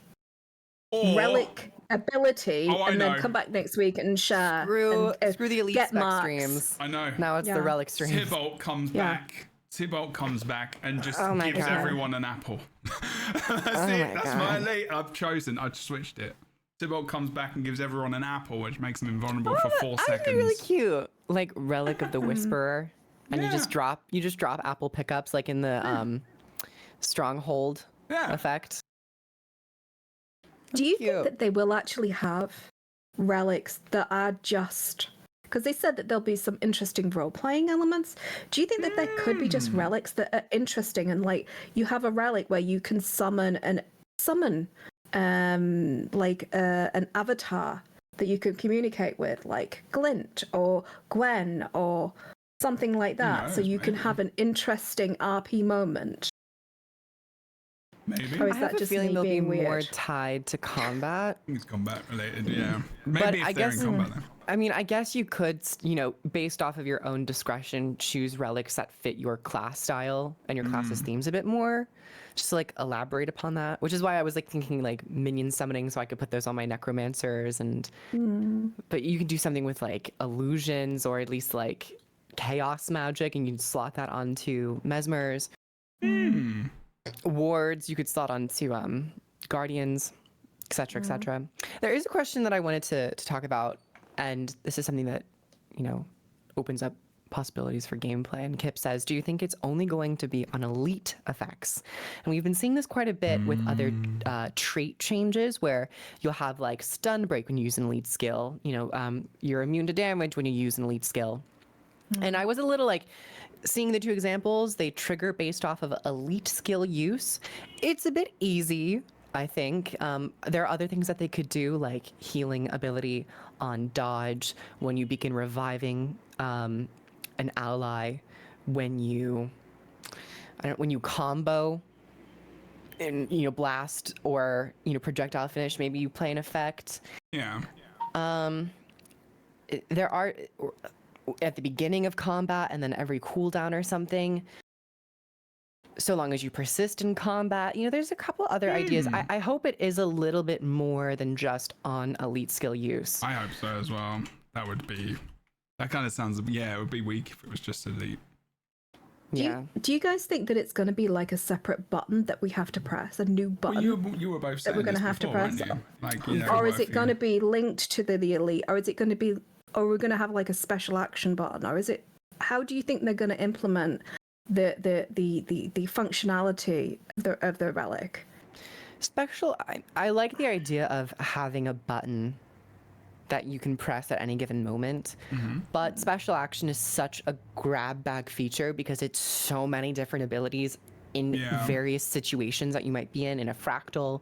relic ability, and then come back next week and share. Screw the elite spec streams. I know. Now it's the relic streams. Tybalt comes back. Tybalt comes back and just gives everyone an apple. That's my elite. I've switched it. Tybalt comes back and gives everyone an apple, which makes them invulnerable for 4 seconds. That'd be really cute. Like Relic of the Whisperer, and you just drop apple pickups like in the stronghold effect. Do you think that they will actually have relics that are just, because they said that there'll be some interesting role-playing elements. Do you think that there could be just relics that are interesting and like you have a relic where you can summon like an avatar that you could communicate with, like Glint or Gwen or something like that, so you can have an interesting RP moment? Maybe. Or is I that have just a feeling they'll be weird? more tied to combat. I think it's combat related, yeah. Maybe But if I they're guess, in combat, though. I mean, I guess you could, based off of your own discretion, choose relics that fit your class style and your class's themes a bit more. Just to, like, elaborate upon that, which is why I was like thinking like minion summoning, so I could put those on my necromancers, and but you can do something with like illusions or at least like chaos magic, and you can slot that onto mesmers. Wards you could slot onto guardians, etc., etc. There is a question that I wanted to talk about, and this is something that opens up possibilities for gameplay. And Kip says, do you think it's only going to be on elite effects? And we've been seeing this quite a bit with other trait changes, where you'll have like stun break when you use an elite skill. You're immune to damage when you use an elite skill. And I was a little like, seeing the two examples, they trigger based off of elite skill use. It's a bit easy, I think. There are other things that they could do, like healing ability on dodge when you begin reviving an ally, when you combo and blast or projectile finish. Maybe you play an effect. Yeah. There are at the beginning of combat and then every cooldown or something, so long as you persist in combat. There's a couple other ideas. I hope it is a little bit more than just on elite skill use. I hope so as well. That kind of sounds, it would be weak if it was just elite. Do you guys think that it's going to be like a separate button that we have to press, a new button? Well, you were both saying that we're going to have to press, or is it going to be linked to the elite, or is it going to be, or we're going to have like a special action button, or is it? How do you think they're going to implement the functionality of the relic? I like the idea of having a button that you can press at any given moment, but special action is such a grab bag feature because it's so many different abilities in various situations that you might be in a fractal.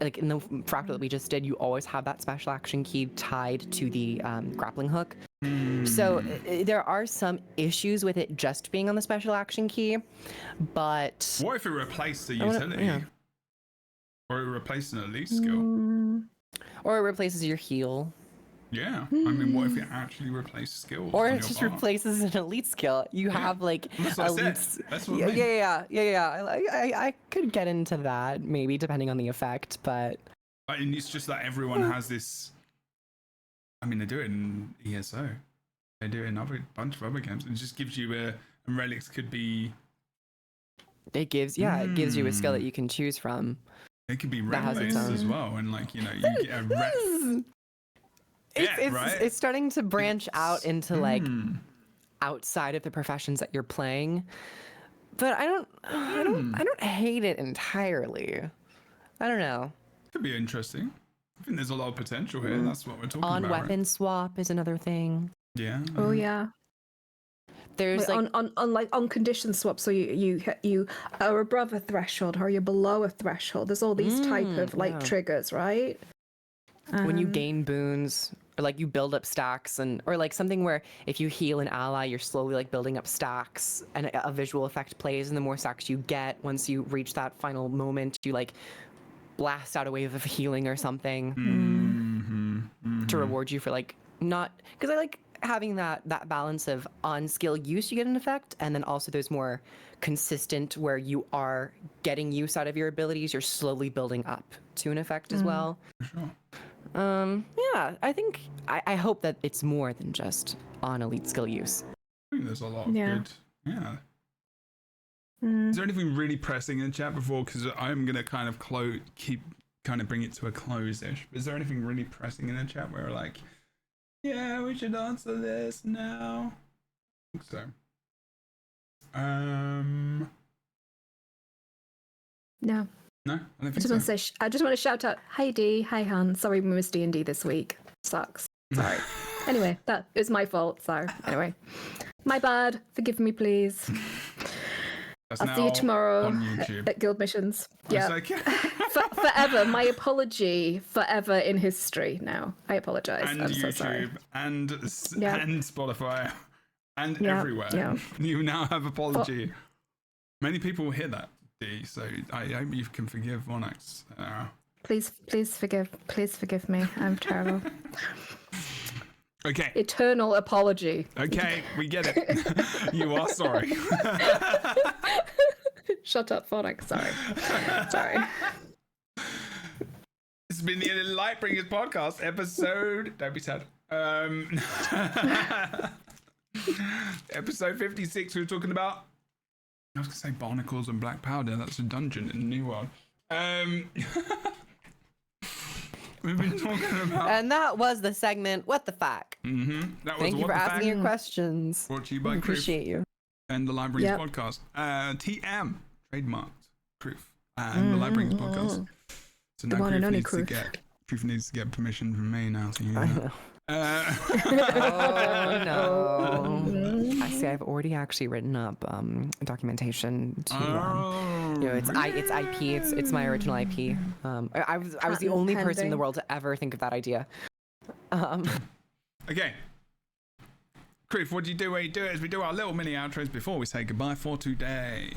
Like in the fractal that we just did, you always have that special action key tied to the grappling hook. So there are some issues with it just being on the special action key, but what if it replaced the utility? Or it replaced an elite skill? Or it replaces your heal. Yeah, I mean, what if it actually replaces skills? Or it just replaces an elite skill. You have like elites. That's what I mean. I could get into that maybe depending on the effect, but and it's just that everyone has this. I mean, they do it in ESO. They do it in a bunch of other games. It just gives you and relics could be. It gives you a skill that you can choose from. It could be replies as well, and like you get a rep. It's starting to branch out into like outside of the professions that you're playing, but I don't hate it entirely. I don't know. Could be interesting. I think there's a lot of potential here. That's what we're talking about. On weapon swap is another thing. Yeah. Oh yeah. There's on condition swap, so you are above a threshold or you're below a threshold. There's all these type of triggers, right? When you gain boons, or like you build up stacks, or like something where if you heal an ally, you're slowly like building up stacks, and a visual effect plays, and the more stacks you get, once you reach that final moment, you like blast out a wave of healing or something to reward you for like not, because I like having that balance of on skill use you get an effect, and then also there's more consistent where you are getting use out of your abilities, you're slowly building up to an effect as well. Sure. I think I hope that it's more than just on elite skill use. I think there's a lot of good. Yeah. Is there anything really pressing in the chat before? Because I'm gonna kind of bring it to a close-ish. Is there anything really pressing in the chat where we're like, yeah, we should answer this now? I think so. No. No, I don't think so. I just want to shout out, hi D, hi Han. Sorry we missed D&D this week. Sucks. Sorry. Anyway, that is my fault. So anyway, my bad. Forgive me, please. I'll see you tomorrow on YouTube at Guild Missions. Yeah. Like, forever. My apology. Forever in history. Now I apologize. And I'm YouTube so sorry. and Spotify and everywhere. Yeah. You now have apology. Many people hear that. So I hope you can forgive Onyx. Please forgive me. I'm terrible. Okay. Eternal apology. Okay, we get it. You are sorry. Shut up, Onyx. Sorry. This has been the Lightbringers podcast episode. Don't be sad. Episode 56. We were talking about. I was going to say barnacles and black powder. That's a dungeon in the New World. We've been talking about... And that was the segment, What the Fuck? Thank you for asking your questions. Brought to you by Appreciate you. And the Lightbringers podcast. TM, trademarked Proof. And the Lightbringers podcast. So now Proof needs to get permission from me now. So you know. Oh no! I see. I've already actually written up documentation to. It's IP. It's my original IP. I was the only person in the world to ever think of that idea. Okay. Proof, what do you do where you do it? Is we do our little mini outros before we say goodbye for today.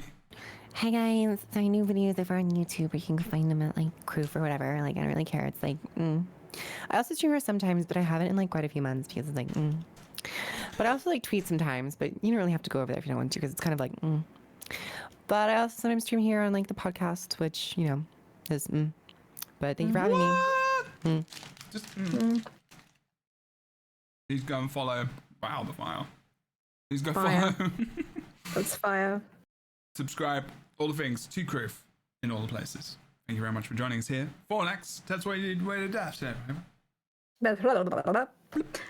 Hi guys, so new videos over on YouTube, or you can find them at like Proof or whatever. Like I don't really care. It's like. I also stream her sometimes, but I haven't in like quite a few months because it's like, But I also like tweet sometimes, but you don't really have to go over there if you don't want to because it's kind of like, But I also sometimes stream here on like the podcast, which, you know, is, But thank you for having me. Just, Please go and follow. Wow, the file. Please go follow. That's fire. subscribe, all the things to Croof in all the places. Thank you very much for joining us here. Fornax, that's why you did way to dash there.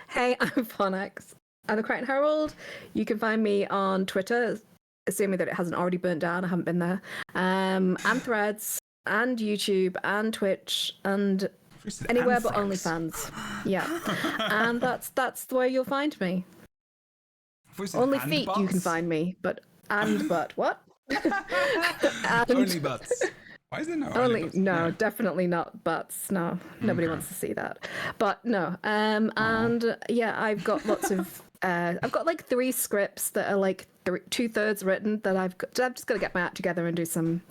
Hey, I'm Fornax. I'm the Crichton Herald. You can find me on Twitter, assuming that it hasn't already burnt down. I haven't been there. And Threads, and YouTube, and Twitch, and anywhere but OnlyFans. Yeah, and that's where you'll find me. Only feet you can find me, but what? And only butts. Why is there no only butts? No, definitely not butts. No, nobody wants to see that. But no, and yeah, I've got lots of. I've got like 3 scripts that are like 2/3 written that I'm just gonna get my act together and do some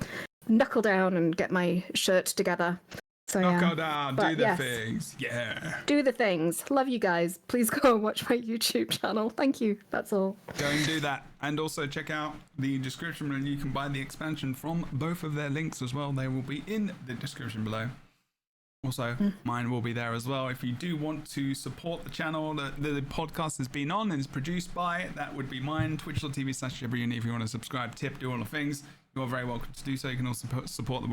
knuckle down and get my shirt together. So knuckle down, do the things. Yeah. Do the things. Love you guys. Please go and watch my YouTube channel. Thank you. That's all. Go and do that. And also check out the description and you can buy the expansion from both of their links as well. They will be in the description below. Also, mine will be there as well. If you do want to support the channel that the podcast has been on and is produced by, that would be mine, twitch.tv/Jebro. If you want to subscribe, tip, do all the things, you're very welcome to do so. You can also support the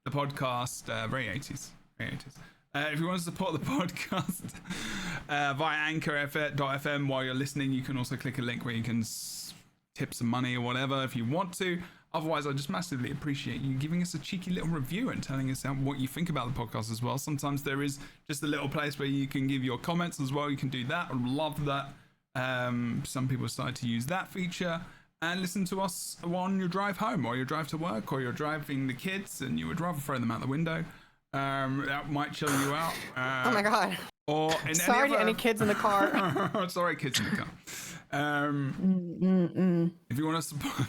the podcast, very 80s. If you want to support the podcast via anchor.fm while you're listening, you can also click a link where you can tip some money or whatever if you want to. Otherwise, I just massively appreciate you giving us a cheeky little review and telling us what you think about the podcast as well. Sometimes there is just a little place where you can give your comments as well. You can do that. I love that. Some people started to use that feature. And listen to us on your drive home, or your drive to work, or you're driving the kids and you would rather throw them out the window. That might chill you out. Oh my god. Or sorry to any kids in the car. Sorry, kids in the car. If you want to support,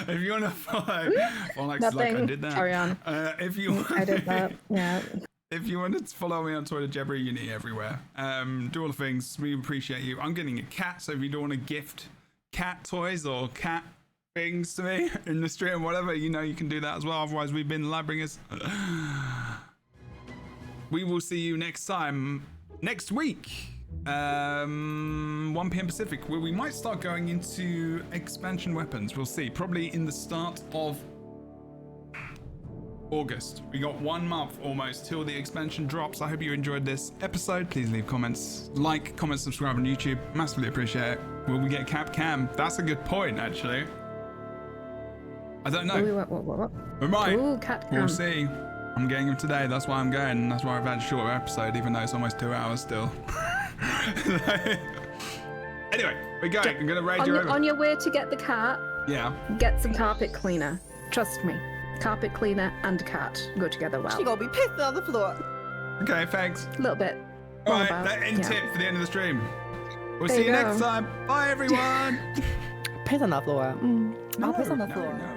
if you want to follow, like I did that. Carry on. If you want, I did that. Yeah. If you want to follow me on Twitter, Jebro Uni everywhere. Do all the things. We appreciate you. I'm getting a cat, so if you don't want to gift cat toys or cat things to me in the street and whatever, you can do that as well. Otherwise, we've been Lightbringers. We will see you next time, next week, 1 p.m. Pacific, where we might start going into expansion weapons. We'll see. Probably in the start of August. We got 1 month almost till the expansion drops. I hope you enjoyed this episode. Please leave comments, comment, subscribe on YouTube. Massively appreciate it. Will we get cap cam? That's a good point, actually. I don't know. What? We might. Ooh, cat cam. We'll see. I'm getting them today. That's why I'm going. That's why I've had a shorter episode, even though it's almost 2 hours still. Anyway, we're going. I'm gonna raid you over. On your way to get the cat, get some carpet cleaner. Trust me. Carpet cleaner and cat go together well. She gonna be pissing on the floor. Okay, thanks. A little bit. All right, that end tip for the end of the stream. We'll see you next time. Bye, everyone. Piss on the floor. I'll piss on the floor. No.